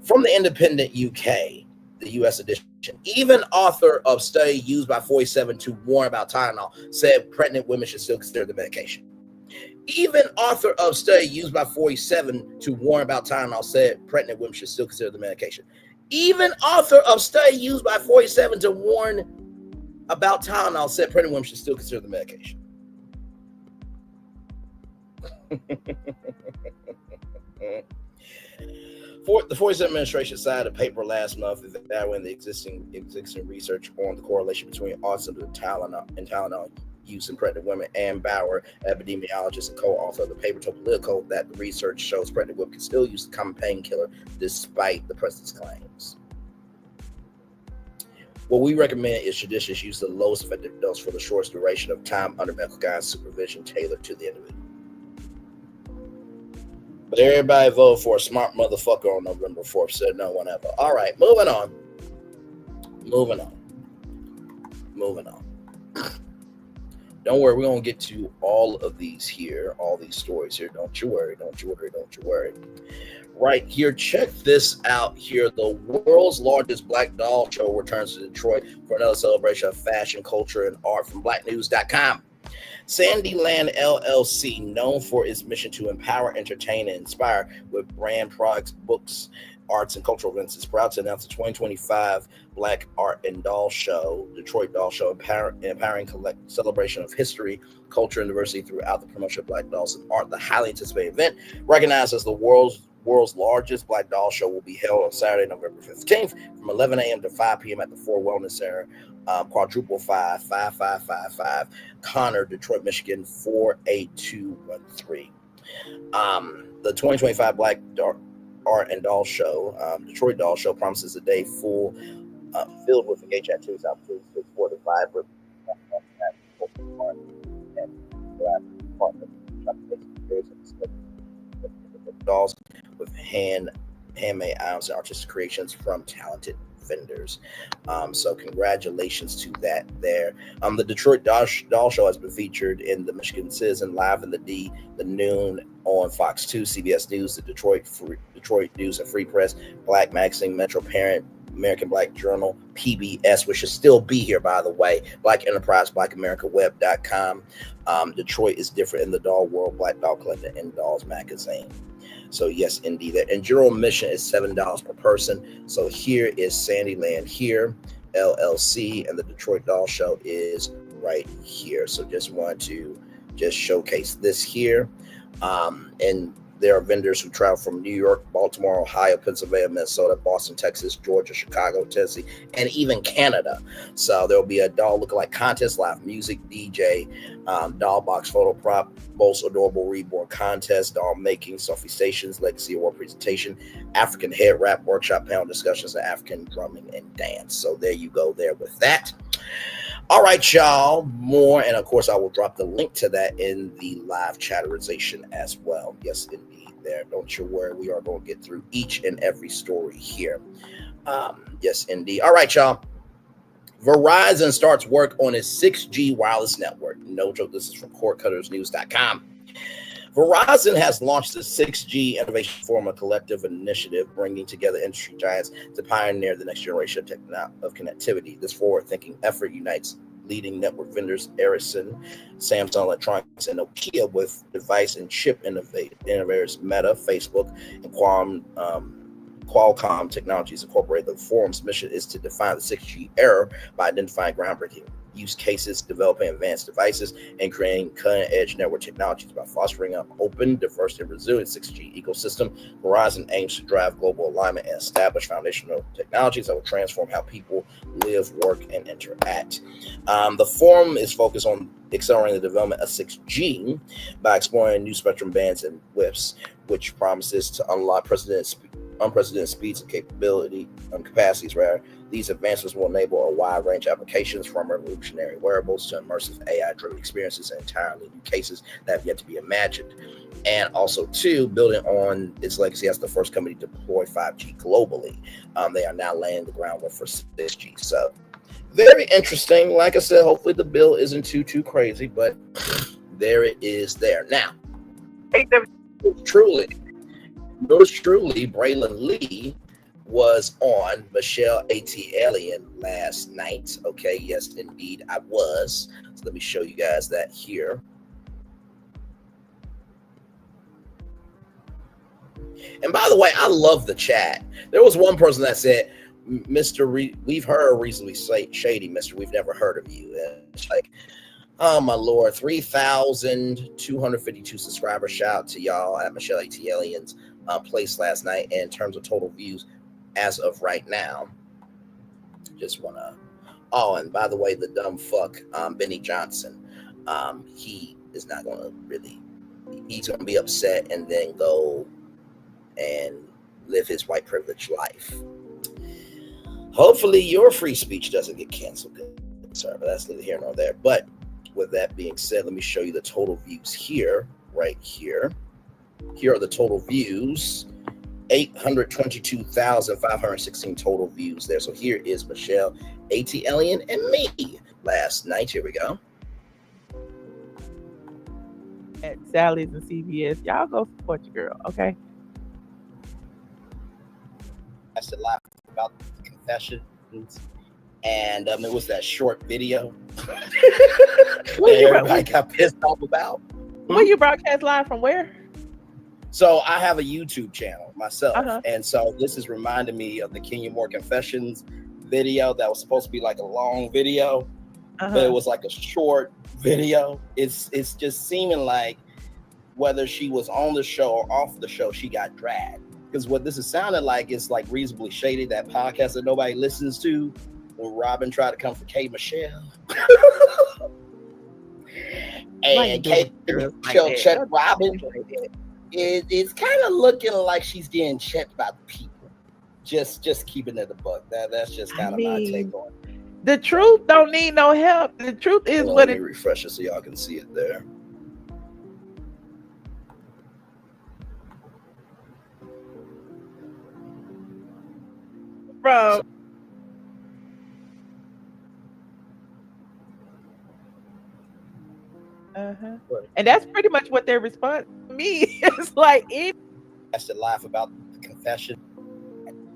from the Independent UK, the US edition, even author of study used by 47 to warn about Tylenol said pregnant women should still consider the medication. Even author of study used by 47 to warn about Tylenol said pregnant women should still consider the medication. Even author of study used by 47 to warn about Tylenol said pregnant women should still consider the medication. The 47 administration cited a paper last month evaluating the existing research on the correlation between autism and Tylenol use in pregnant women. Ann Bauer, epidemiologist and co-author of the paper, told Politico that the research shows pregnant women can still use the common painkiller despite the president's claims. What we recommend is judicious use of the lowest effective dose for the shortest duration of time under medical guidance supervision tailored to the individual. But everybody voted for a smart motherfucker on November 4th, said no one ever. All right, moving on. Don't worry, we're going to get to all of these here, all these stories here. Don't you worry. Right here, check this out here. The world's largest black doll show returns to Detroit for another celebration of fashion, culture, and art from blacknews.com. Sandyland LLC, known for its mission to empower, entertain, and inspire with brand products, books, arts, and cultural events, is proud to announce the 2025 Black Art and Doll Show, Detroit Doll Show, empowering celebration of history, culture, and diversity throughout the promotion of Black dolls and art. The highly anticipated event, recognized as the world's largest Black doll show, will be held on Saturday, November 15th from 11 a.m. to 5 p.m. at the Ford Wellness Center, quadruple 5555 Connor, Detroit, Michigan 48213. The 2025 Black Art and Doll Show, Detroit Doll Show, promises a day filled with engaging activities, opportunities for the vibrant dolls with handmade items and artistic creations from talented vendors. So congratulations to that there. The Detroit Doll Show has been featured in the Michigan Citizen, Live in the Noon on Fox 2, CBS News, the Detroit News and Free Press, Black Magazine, Metro Parent, American Black Journal, PBS, which should still be here, by the way, Black Enterprise, BlackAmericaWeb.com. Detroit is different in the doll world, Black Doll Collector, and Dolls Magazine. So yes, indeed. And general admission is $7 per person. So here is Sandyland here, LLC, and the Detroit Doll Show is right here. So just wanted to just showcase this here. And there are vendors who travel from New York, Baltimore, Ohio, Pennsylvania, Minnesota, Boston, Texas, Georgia, Chicago, Tennessee, and even Canada. So there'll be a doll lookalike contest, live music, DJ, doll box photo prop, most adorable reborn contest, doll making, selfie stations, legacy award presentation, African head wrap workshop, panel discussions, and African drumming and dance. So there you go there with that. All right, y'all, more. And of course, I will drop the link to that in the live chatterization as well. Yes, indeed, there. Don't you worry. We are going to get through each and every story here. Yes, indeed. All right, y'all. Verizon starts work on its 6G wireless network. No joke. This is from CordCuttersNews.com. Verizon has launched the 6G Innovation Forum, a collective initiative bringing together industry giants to pioneer the next generation of connectivity. This forward-thinking effort unites leading network vendors Ericsson, Samsung Electronics, and Nokia with device and chip innovators Meta, Facebook, and Qualcomm Technologies Incorporated. The forum's mission is to define the 6G era by identifying groundbreaking use cases, developing advanced devices, and creating cutting-edge network technologies by fostering an open, diverse, and resilient 6G ecosystem. Verizon aims to drive global alignment and establish foundational technologies that will transform how people live, work, and interact. The forum is focused on accelerating the development of 6G by exploring new spectrum bands and WIPs, which promises to unlock unprecedented speeds and capacities. These advancements will enable a wide range of applications, from revolutionary wearables to immersive AI-driven experiences and entirely new cases that have yet to be imagined. And also, too, building on its legacy as the first company to deploy 5G globally, they are now laying the groundwork for 6G. So, very interesting. Like I said, hopefully the bill isn't too crazy, but there it is there. Now, truly, Braylon Lee was on Michelle Atlien last night. Okay, yes, indeed, I was. So let me show you guys that here. And by the way, I love the chat. There was one person that said, we've heard reasonably shady, Mr. We've never heard of you. And it's like, oh my Lord, 3,252 subscribers. Shout out to y'all at Michelle Atlien's place last night. And in terms of total views, as of right now, just wanna. Oh, and by the way, the dumb fuck, Benny Johnson, he is not gonna really. He's gonna be upset and then go and live his white privilege life. Hopefully, your free speech doesn't get canceled, sir. But that's neither here nor there. But with that being said, let me show you the total views here, right here. Here are the total views. 822,516 total views there. So here is Michelle Atlien and me last night. Here we go. At Sally's and CVS, y'all go support your girl, okay? I said live about the confessions, and it was that short video everybody got pissed off about. Well, you broadcast live from where? So I have a YouTube channel myself, and so this is reminding me of the Kenya Moore Confessions video that was supposed to be like a long video, but it was like a short video. It's just seeming like whether she was on the show or off the show, she got dragged. Because what this is sounding like is like Reasonably Shady, that podcast that nobody listens to, when Robin tried to come for K. Michelle. And K. Michelle checked Robin. It's kind of looking like she's getting checked by the people. Just keeping it a buck. That's just kind of my take on it. The truth don't need no help. The truth is what it. Let me refresh it so y'all can see it there. Bro. And that's pretty much what their response to me is like. I should laugh about the confession,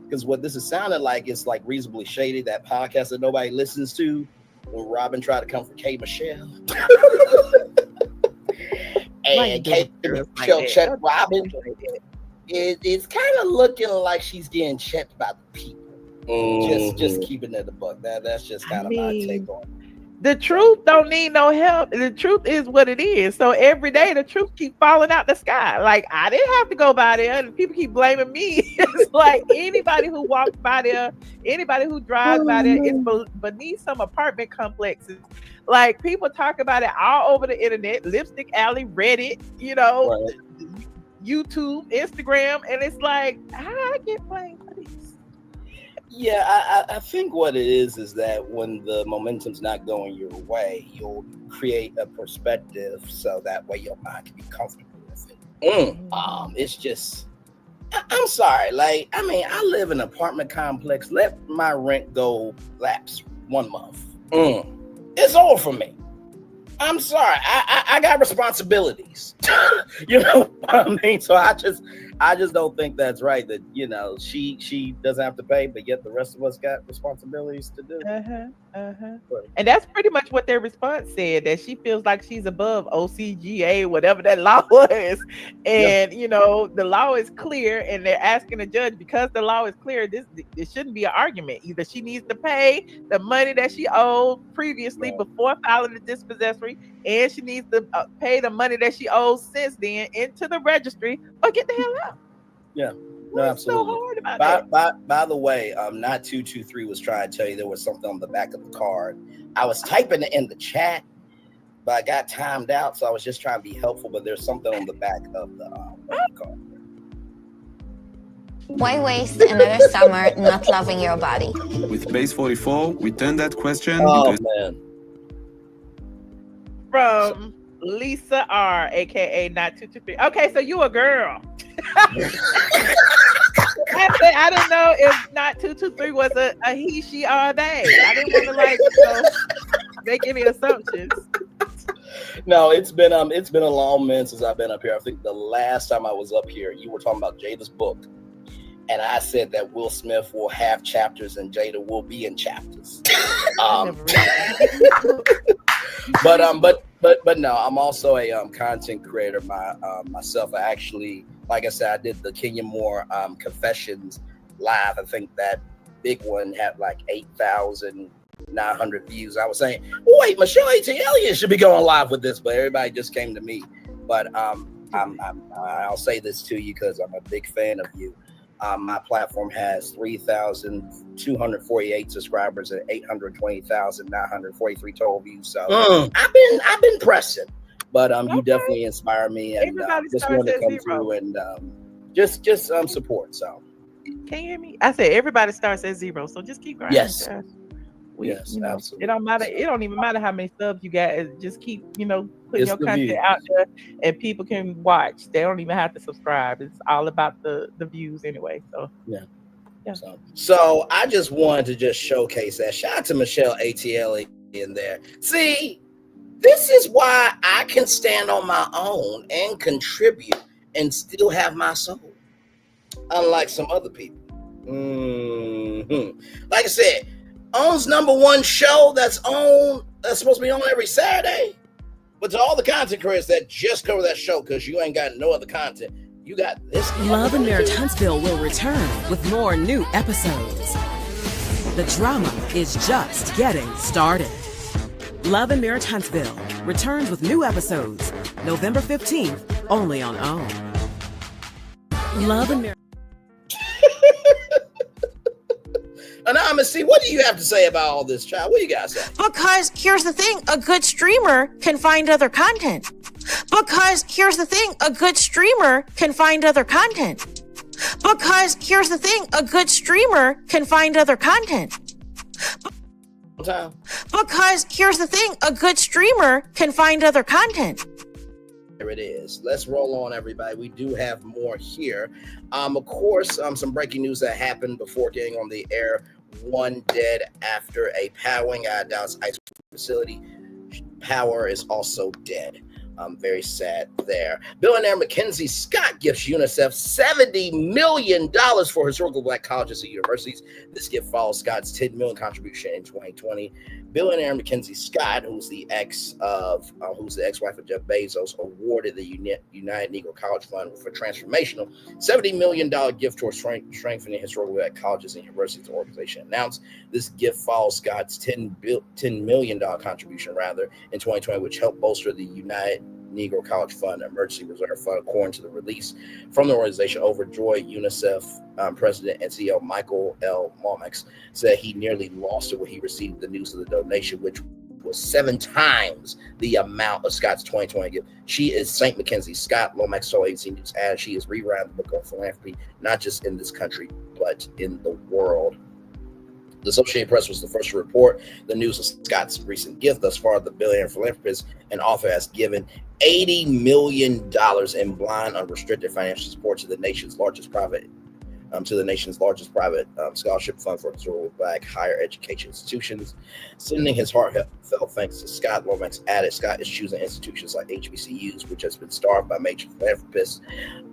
because what this is sounding like is like Reasonably Shady, that podcast that nobody listens to, when Robin tried to come for K. Michelle. And K. Michelle checked Robin. It's kind of looking like she's getting checked by the people. Just keeping it a buck. That's just kind of my take on it. The truth don't need no help. The truth is what it is. So every day the truth keep falling out the sky. Like, I didn't have to go by there, and people keep blaming me. It's like anybody who walks by there, anybody who drives by there, it's beneath some apartment complexes. Like, people talk about it all over the internet, Lipstick Alley, Reddit, YouTube, Instagram, and it's like, how do I get blamed for this? Yeah, I think what it is that when the momentum's not going your way, you'll create a perspective so that way your mind can be comfortable with it. It's just, I'm sorry. Like, I mean, I live in an apartment complex. Let my rent go lapse 1 month. It's over for me. I'm sorry. I got responsibilities. You know what I mean? So I I just don't think that's right. That she doesn't have to pay, but yet the rest of us got responsibilities to do. And that's pretty much what their response said, that she feels like she's above OCGA, whatever that law was. And the law is clear, and they're asking the judge, because the law is clear, this shouldn't be an argument. Either she needs to pay the money that she owed previously before filing the dispossessory, and she needs to pay the money that she owes since then into the registry, or get the hell out. Yeah, no, absolutely. So hard about that? By the way, not 223 was trying to tell you there was something on the back of the card. I was typing it in the chat, but I got timed out, so I was just trying to be helpful. But there's something on the back of the card. Why waste another summer not loving your body? With Base 44, we turn that question man. From Lisa R, aka not 223. Okay, so you a girl. I don't know if not 223 was a he, she, or they. I didn't want to make any assumptions. No, it's been a long minute since I've been up here. I think the last time I was up here, you were talking about Jada's book, and I said that Will Smith will have chapters and Jada will be in chapters. But no, I'm also a content creator myself. I actually, like I said, I did the Kenya Moore Confessions live. I think that big one had like 8,900 views. I was saying, wait, Michelle Atlien should be going live with this, but everybody just came to me. But I'll say this to you because I'm a big fan of you. My platform has 3,248 subscribers and 820,943 total views. So I've been pressing, but you definitely inspire me, and just want to come through and just support. So can you hear me? I said everybody starts at 0, so just keep grinding. Yes. Yes, absolutely. It don't matter. It don't even matter how many subs you got. Just keep, putting It's your the content views. out there, and people can watch. They don't even have to subscribe. It's all about the views anyway. So yeah. So I just wanted to just showcase that. Shout out to Michelle Atlien in there. See, this is why I can stand on my own and contribute and still have my soul, unlike some other people. Like I said, owns #1 show that's supposed to be on every Saturday. But to all the content creators that just cover that show because you ain't got no other content, you got this. Love and Marriage Huntsville will return with more new episodes. The drama is just getting started. Love and Marriage Huntsville returns with new episodes November 15th, only on OWN. Love and Marriage. Anonymous, see, what do you have to say about all this, child? What do you guys say? Because here's the thing, a good streamer can find other content. Because here's the thing, a good streamer can find other content. Because here's the thing, a good streamer can find other content. Because here's the thing, a good streamer can find other content. There it is. Let's roll on, everybody. We do have more here. Of course, some breaking news that happened before getting on the air. 1 dead after a powering at Dallas Ice facility. Power is also dead. Very sad there. Billionaire MacKenzie Scott gives UNICEF $70 million for historical Black colleges and universities. This gift follows Scott's $10 million contribution in 2020. Billionaire MacKenzie Scott, who's the ex-wife of Jeff Bezos, awarded the United Negro College Fund for transformational $70 million gift towards strengthening historical Black colleges and universities. The organization announced this gift follows Scott's $10 million contribution in 2020, which helped bolster the United Negro College Fund Emergency Reserve Fund, according to the release from the organization. Overjoyed, UNICEF President and CEO Michael L. Lomax said he nearly lost it when he received the news of the donation, which was 7 times the amount of Scott's 2020 gift. She is St. Mackenzie Scott. Lomax told ABC News as she is rewriting the book of philanthropy, not just in this country, but in the world. The Associated Press was the first to report the news of Scott's recent gift. Thus far, the billionaire philanthropist and author has given $80 million in blind, unrestricted financial support to the nation's largest private to the nation's largest private scholarship fund for Black higher education institutions. Sending his heartfelt thanks to Scott, Lomax added Scott is choosing institutions like HBCUs, which has been starved by major philanthropists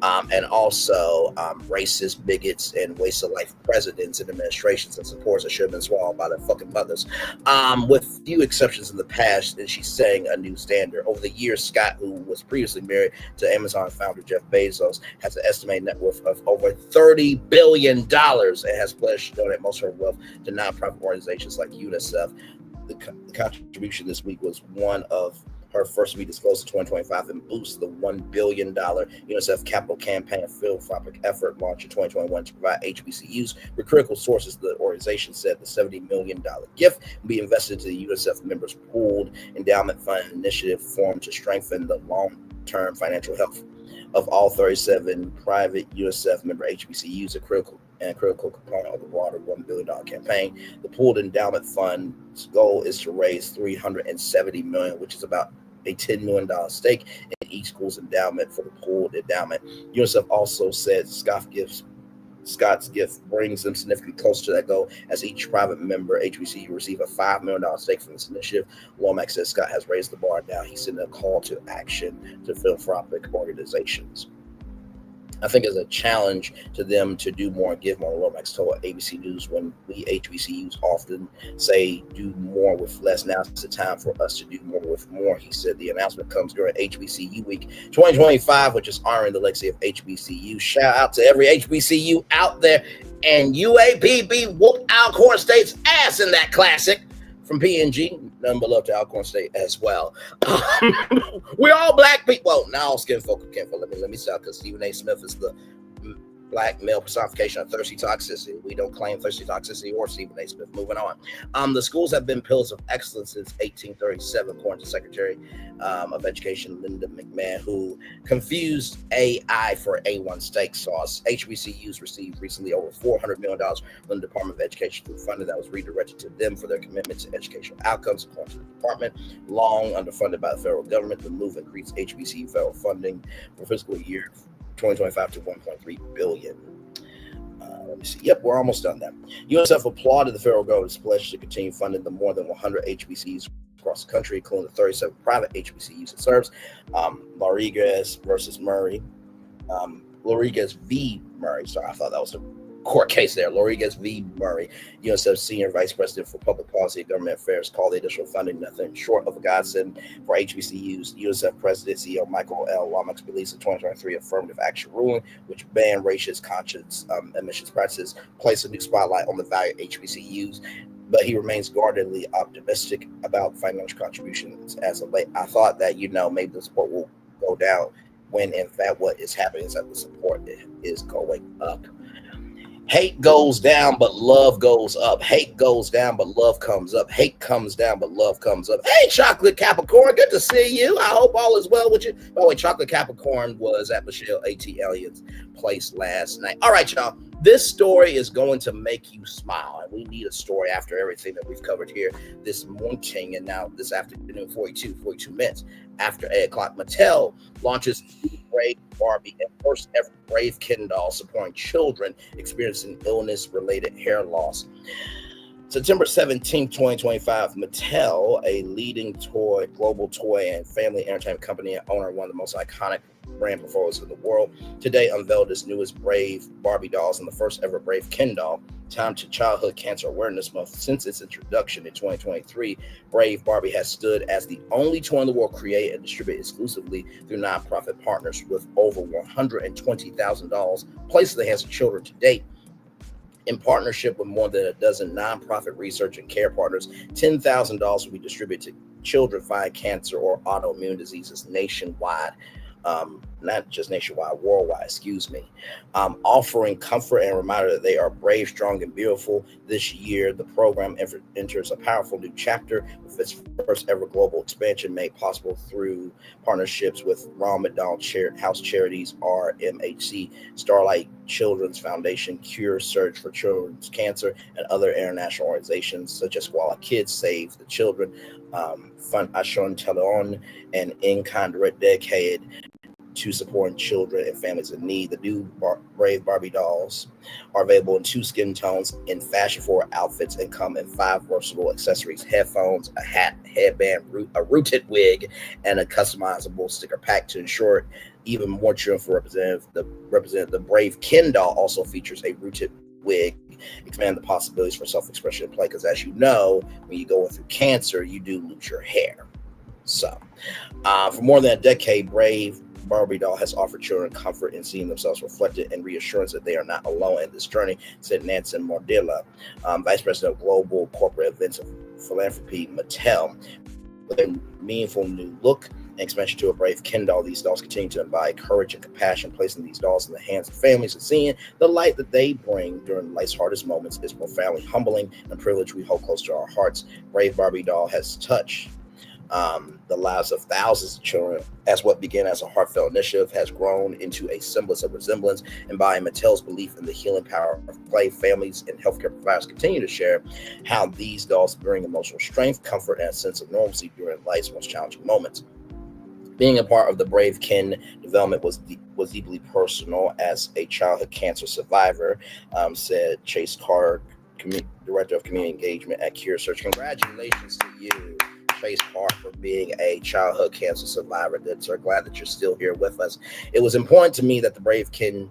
and also racist bigots and waste of life presidents and administrations and supports that should have been swallowed by their fucking mothers. With few exceptions in the past, and she's setting a new standard. Over the years, Scott, who was previously married to Amazon founder Jeff Bezos, has an estimated net worth of over $30 billion and has pledged to donate most of her wealth to nonprofit organizations like UNICEF. The contribution this week was one of her first to be disclosed in 2025 and boosts the $1 billion UNICEF capital campaign philanthropic effort launched in 2021 to provide HBCUs with critical sources. The organization said the $70 million gift will be invested into the UNICEF members' pooled endowment fund initiative formed to strengthen the long-term financial health of all 37 private UNICEF member HBCUs, a critical component of the broader $1 billion campaign. The pooled endowment fund's goal is to raise $370 million, which is about a $10 million stake in each school's endowment for the pooled endowment. UNICEF also said Scott's gift brings them significantly closer to that goal, as each private member HBCU receive a $5 million stake from this initiative. Lomax says Scott has raised the bar. Now he's sending a call to action to philanthropic organizations. I think it's a challenge to them to do more and give more. Lomax told ABC News, when we HBCUs often say do more with less, now it's the time for us to do more with more. He said the announcement comes during HBCU Week 2025, which is honoring the legacy of HBCU. Shout out to every HBCU out there, and UAPB whooped Alcorn State's ass in that classic. From PNG, none but love to Alcorn State as well. We're all black people. Well, now skin folk. Let me stop, because Stephen A. Smith is the black male personification of thirsty toxicity. We don't claim thirsty toxicity or Stephen A. Smith. Moving on. The schools have been pillars of excellence since 1837, according to Secretary of Education Linda McMahon, who confused AI for A1 steak sauce. HBCUs received recently over $400 million from the Department of Education through funding that was redirected to them for their commitment to educational outcomes, according to the department. Long underfunded by the federal government, the move increased HBCU federal funding for fiscal year 2025 to $1.3 billion. Let me see. Yep, we're almost done then. UNICEF applauded the federal government's pledge to continue funding the more than 100 HBCUs across the country, including the 37 private HBCUs it serves. Rodriguez versus Murray. Rodriguez v. Murray. Sorry, I thought that was a court case there. Rodriguez v. Murray, UNICEF Senior Vice President for Public Policy and Government Affairs, called the additional funding nothing short of a godsend for HBCUs. UNICEF President CEO Michael L. Lomax released a 2023 affirmative action ruling, which banned racist conscience admissions practices, placed a new spotlight on the value of HBCUs. But he remains guardedly optimistic about financial contributions as of late. I thought that, maybe the support will go down, when in fact what is happening is that the support is going up. Hate goes down, but love goes up. Hate goes down, but love comes up. Hate comes down, but love comes up. Hey, Chocolate Capricorn, good to see you. I hope all is well with you. By the way, Chocolate Capricorn was at Michelle A.T. Elliott's place last night. All right, y'all. This story is going to make you smile, and we need a story after everything that we've covered here this morning and now this afternoon, 42 minutes after 8 o'clock. Mattel launches Brave Barbie and first ever Brave Ken doll supporting children experiencing illness-related hair loss. September 17, 2025, Mattel, a leading global toy and family entertainment company and owner of one of the most iconic brand portfolios in the world, today unveiled its newest Brave Barbie dolls and the first ever Brave Ken doll. Timed to Childhood Cancer Awareness Month. Since its introduction in 2023, Brave Barbie has stood as the only toy in the world created and distributed exclusively through nonprofit partners, with over $120,000 placed in the hands of children to date. In partnership with more than a dozen nonprofit research and care partners, $10,000 will be distributed to children fighting cancer or autoimmune diseases nationwide. Not just nationwide, worldwide, offering comfort and a reminder that they are brave, strong, and beautiful. This year, the program enters a powerful new chapter with its first ever global expansion made possible through partnerships with Ronald McDonald House Charities, RMHC, Starlight Children's Foundation, Cure Search for Children's Cancer, and other international organizations such as Koala Kids, Save the Children, Fund Ashon Talon, and Incondret, dedicated to supporting children and families in need. The new Brave Barbie dolls are available in 2 skin tones in fashion-forward outfits and come in 5 versatile accessories: headphones, a hat, headband, a rooted wig, and a customizable sticker pack. To ensure even more children for the Brave Ken doll also features a rooted wig, expand the possibilities for self-expression and play, because as you know, when you go through cancer, you do lose your hair. So for more than a decade, Brave Barbie doll has offered children comfort in seeing themselves reflected and reassurance that they are not alone in this journey, said Nancy Mordilla, Vice President of Global Corporate Events of Philanthropy, Mattel. With a meaningful new look and expansion to a Brave Ken doll, these dolls continue to embody courage and compassion. Placing these dolls in the hands of families and seeing the light that they bring during life's hardest moments is profoundly humbling and a privilege we hold close to our hearts. Brave Barbie doll has touched the lives of thousands of children, as what began as a heartfelt initiative has grown into a semblance of resemblance, embodying Mattel's belief in the healing power of play. Families and healthcare providers continue to share how these dolls bring emotional strength, comfort, and a sense of normalcy during life's most challenging moments. Being a part of the Brave Ken development was deeply personal as a childhood cancer survivor, said Chase Carr, Director of Community Engagement at Cure Search. Congratulations to you, Chase Park, for being a childhood cancer survivor. We're glad that you're still here with us. It was important to me that the Brave Ken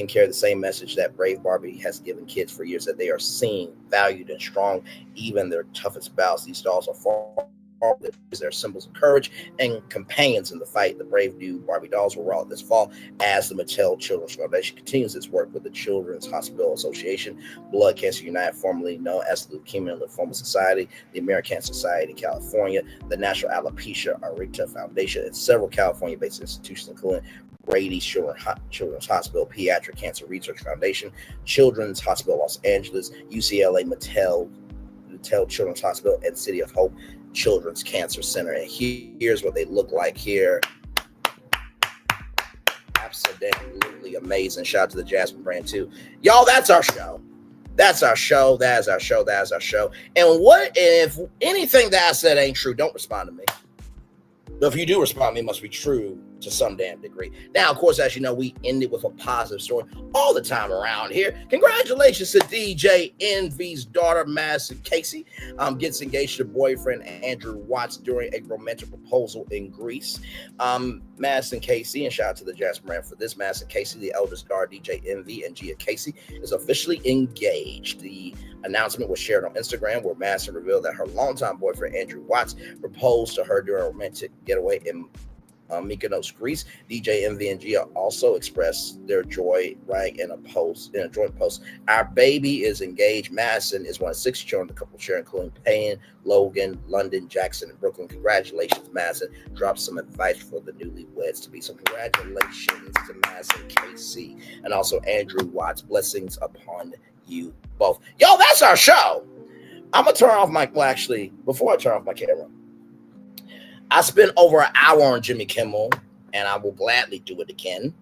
carry the same message that Brave Barbie has given kids for years, that they are seen, valued, and strong, even their toughest bouts. These dolls are far their symbols of courage and companions in the fight. The Brave new Barbie dolls will roll out this fall as the Mattel Children's Foundation continues its work with the Children's Hospital Association, Blood Cancer United, formerly known as the Leukemia and Lymphoma Society, the American Society of California, the National Alopecia Areata Foundation, and several California-based institutions, including Rady's Children's Hospital, Pediatric Cancer Research Foundation, Children's Hospital Los Angeles, UCLA Mattel Children's Hospital, and City of Hope Children's Cancer Center. And here's what they look like here. Absolutely amazing. Shout out to the Jasmine brand too. Y'all, that's our show. That's our show. That is our show. That is our show. And what if anything that I said ain't true? Don't respond to me. But if you do respond to me, it must be true to some damn degree. Now, of course, as you know, we ended with a positive story all the time around here. Congratulations to DJ Envy's daughter, Madison Casey, gets engaged to boyfriend Andrew Watts during a romantic proposal in Greece. Madison Casey, and shout out to the Jasmine brand for this, Madison Casey, the eldest daughter, DJ Envy and Gia Casey, is officially engaged. The announcement was shared on Instagram, where Madison revealed that her longtime boyfriend, Andrew Watts, proposed to her during a romantic getaway in Mykonos, Greece. DJ Envy and Gia also expressed their joy, writing in a joint post. Our baby is engaged. Madison is one of 6 children the couple share, including Payne, Logan, London, Jackson, and Brooklyn. Congratulations, Madison. Drop some advice for the newlyweds to be. So congratulations to Madison Casey and also Andrew Watts. Blessings upon you both. Yo, that's our show. I'm gonna turn off my before I turn off my camera, I spent over an hour on Jimmy Kimmel, and I will gladly do it again,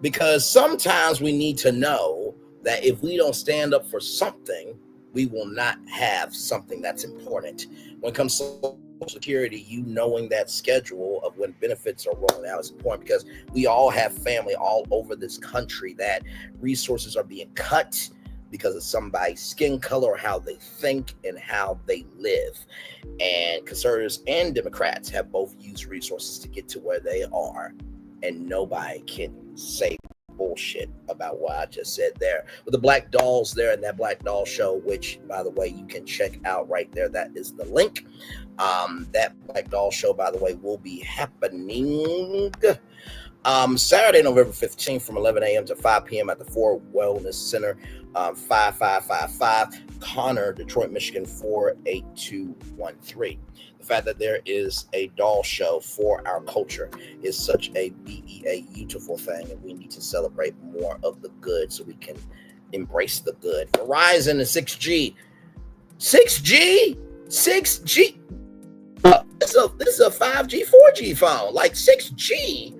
because sometimes we need to know that if we don't stand up for something, we will not have something that's important. When it comes to Social Security, you knowing that schedule of when benefits are rolling out is important, because we all have family all over this country that resources are being cut because of somebody's skin color or how they think and how they live. And conservatives and Democrats have both used resources to get to where they are, and nobody can say bullshit about what I just said there. With the Black Dolls there in that Black Doll show, which, by the way, you can check out right there. That is the link. That Black Doll show, by the way, will be happening Saturday, November 15th from 11 a.m. to 5 p.m. at the Ford Wellness Center, 5555 Connor, Detroit, Michigan, 48213. The fact that there is a doll show for our culture is such a beautiful thing, and we need to celebrate more of the good so we can embrace the good. Verizon and 6G. 6G? This is a 5G, 4G phone, like 6G.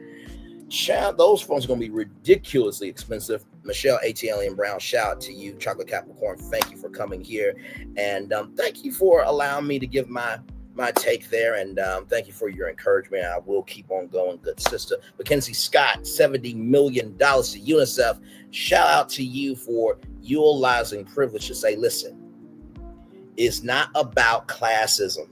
Child, those phones are going to be ridiculously expensive. Michelle, Atlien Brown, shout out to you. Chocolate Capricorn, thank you for coming here. And thank you for allowing me to give my my take there, and thank you for your encouragement. I will keep on going, good sister. MacKenzie Scott, $70 million to UNICEF. Shout out to you for utilizing privilege to say, listen, it's not about classism.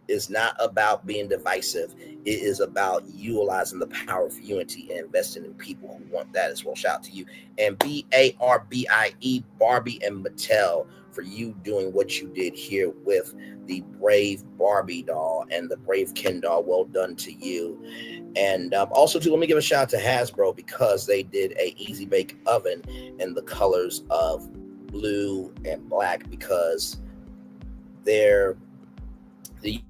It's not about being divisive. It is about utilizing the power of unity and investing in people who want that as well. Shout out to you. And BARBIE, Barbie and Mattel, for you doing what you did here with the Brave Barbie doll and the Brave Ken doll. Well done to you. And also, too, let me give a shout out to Hasbro because they did a Easy Bake Oven in the colors of blue and black because they're the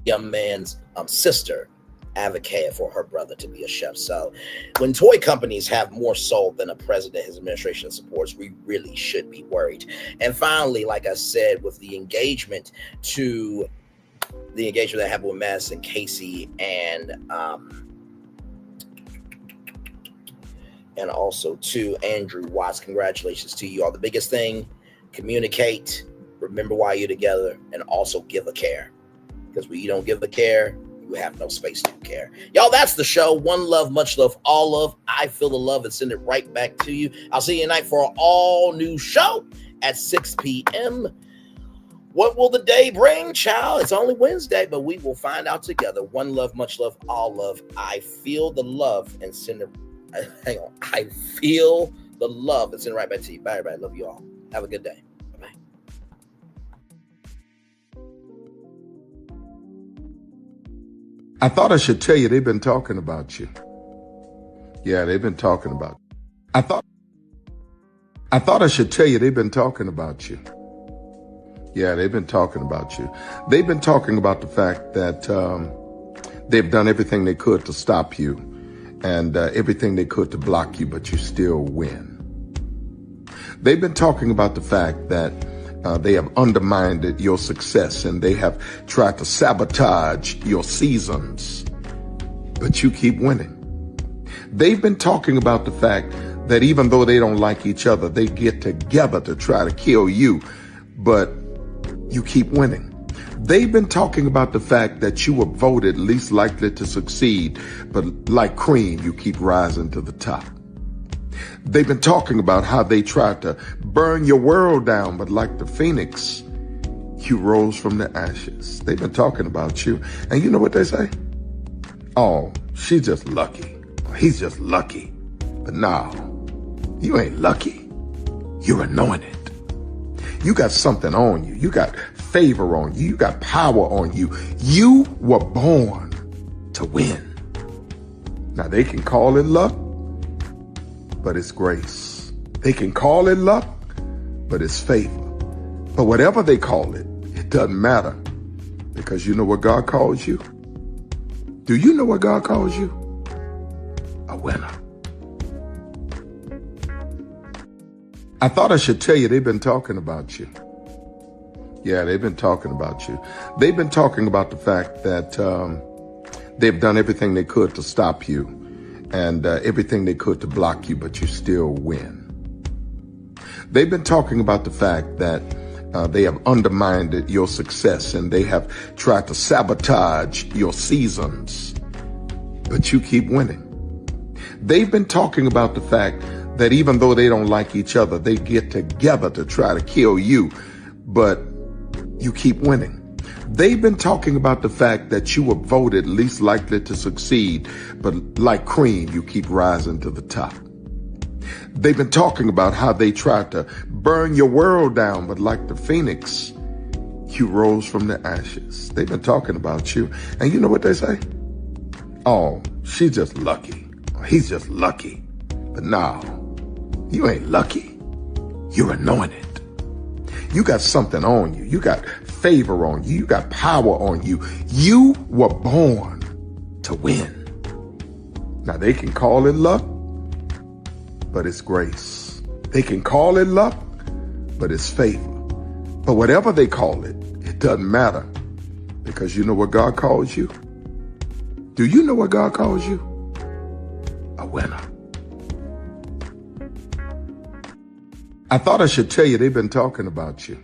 young man's sister advocated for her brother to be a chef. So when toy companies have more soul than a president his administration supports, we really should be worried. And finally, like I said, with the engagement that happened with Madison Casey and also to Andrew Watts, congratulations to you all. The biggest thing, communicate, remember why you're together, and also give a care. Because when you don't give a care, you have no space to care. Y'all, that's the show. One love, much love, all love. I feel the love and send it right back to you. I'll see you tonight for an all-new show at 6 p.m. What will the day bring, child? It's only Wednesday, but we will find out together. One love, much love, all love. I feel the love and send it. Hang on. I feel the love and send it right back to you. Bye, everybody. Love you all. Have a good day. I thought I should tell you they've been talking about you. Yeah, they've been talking about you. I thought I should tell you they've been talking about you. Yeah, they've been talking about you. They've been talking about the fact that they've done everything they could to stop you and everything they could to block you, but you still win. They've been talking about the fact that they have undermined your success and they have tried to sabotage your seasons, but you keep winning. They've been talking about the fact that even though they don't like each other, they get together to try to kill you, but you keep winning. They've been talking about the fact that you were voted least likely to succeed, but like cream, you keep rising to the top. They've been talking about how they tried to burn your world down, but like the phoenix, you rose from the ashes. They've been talking about you. And you know what they say? Oh, she's just lucky. He's just lucky. But no, you ain't lucky. You're anointed. You got something on you. You got favor on you. You got power on you. You were born to win. Now they can call it luck, but it's grace. They can call it luck, but it's favor. But whatever they call it, it doesn't matter because you know what God calls you? Do you know what God calls you? A winner. I thought I should tell you they've been talking about you. Yeah, they've been talking about you. They've been talking about the fact that they've done everything they could to stop you and everything they could to block you, but you still win. They've been talking about the fact that they have undermined your success and they have tried to sabotage your seasons, but you keep winning. They've been talking about the fact that even though they don't like each other, they get together to try to kill you, but you keep winning. They've been talking about the fact that you were voted least likely to succeed, but like cream, you keep rising to the top. They've been talking about how they tried to burn your world down, but like the phoenix, you rose from the ashes. They've been talking about you. And you know what they say? Oh, she's just lucky. He's just lucky. But no, you ain't lucky. You're anointed. You got something on you. You got favor on you. You got power on you. You were born to win. Now they can call it luck, but it's grace. They can call it luck, but it's favor. But whatever they call it, it doesn't matter because you know what God calls you? Do you know what God calls you? A winner. I thought I should tell you they've been talking about you.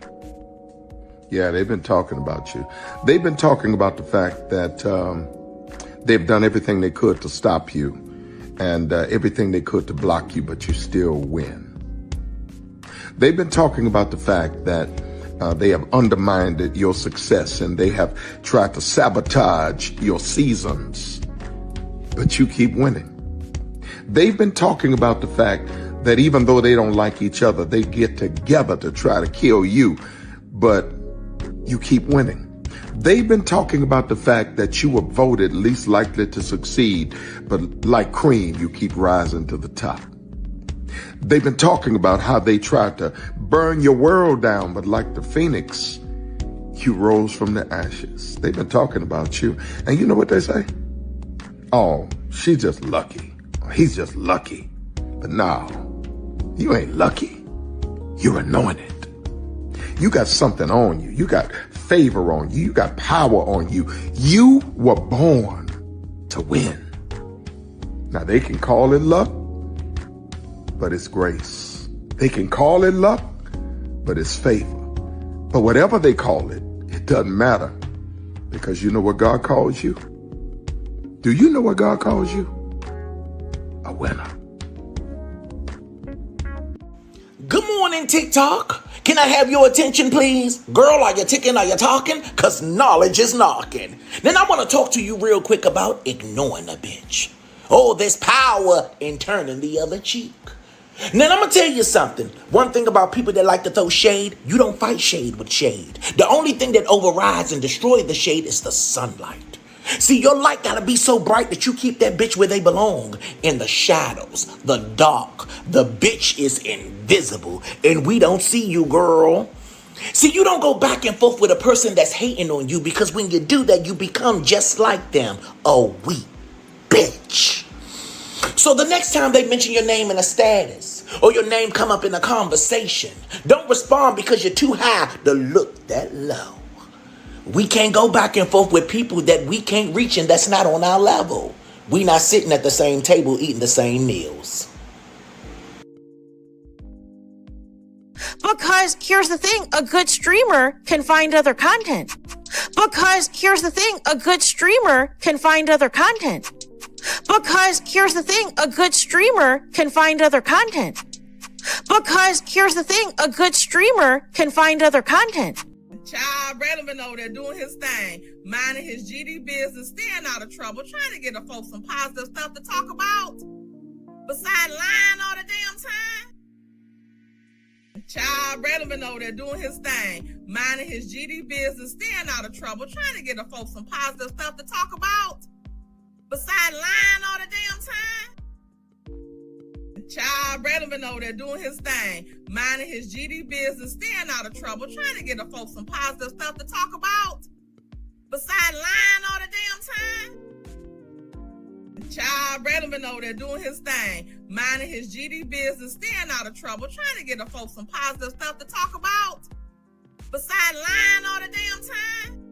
Yeah, they've been talking about you. They've been talking about the fact that they've done everything they could to stop you and everything they could to block you, but you still win. They've been talking about the fact that they have undermined your success and they have tried to sabotage your seasons, but you keep winning. They've been talking about the fact that even though they don't like each other, they get together to try to kill you, but you keep winning. They've been talking about the fact that you were voted least likely to succeed, but like cream, you keep rising to the top. They've been talking about how they tried to burn your world down, but like the phoenix, you rose from the ashes. They've been talking about you. And you know what they say? Oh, she's just lucky. He's just lucky. But no, you ain't lucky. You're anointed. You got something on you. You got favor on you. You got power on you. You were born to win. Now they can call it luck, but it's grace. They can call it luck, but it's favor. But whatever they call it, it doesn't matter, because you know what God calls you? Do you know what God calls you? A winner. Good morning, TikTok. Can I have your attention, please? Girl, are you ticking? Are you talking? Because knowledge is knocking. Then I want to talk to you real quick about ignoring a bitch. Oh, there's power in turning the other cheek. Now, I'm going to tell you something. One thing about people that like to throw shade, you don't fight shade with shade. The only thing that overrides and destroys the shade is the sunlight. See, your light got to be so bright that you keep that bitch where they belong, in the shadows, the dark. The bitch is invisible, and we don't see you, girl. See, you don't go back and forth with a person that's hating on you, because when you do that, you become just like them, a weak bitch. So the next time they mention your name in a status, or your name come up in a conversation, don't respond because you're too high to look that low. We can't go back and forth with people that we can't reach and that's not on our level. We not sitting at the same table eating the same meals. Because here's the thing, a good streamer can find other content. Because here's the thing, a good streamer can find other content. Because here's the thing, a good streamer can find other content. Because here's the thing, a good streamer can find other content. Child Redman over there doing his thing, minding his GD business, staying out of trouble, trying to get the folks some positive stuff to talk about. Besides lying all the damn time. Child Redman over there doing his thing, minding his GD business, staying out of trouble, trying to get the folks some positive stuff to talk about. Besides lying all the damn time. Child Redman over there doing his thing, minding his GD business, staying out of trouble, trying to get the folks some positive stuff to talk about. Besides lying all the damn time. Child Redman over there doing his thing, minding his GD business, staying out of trouble, trying to get the folks some positive stuff to talk about. Besides lying all the damn time.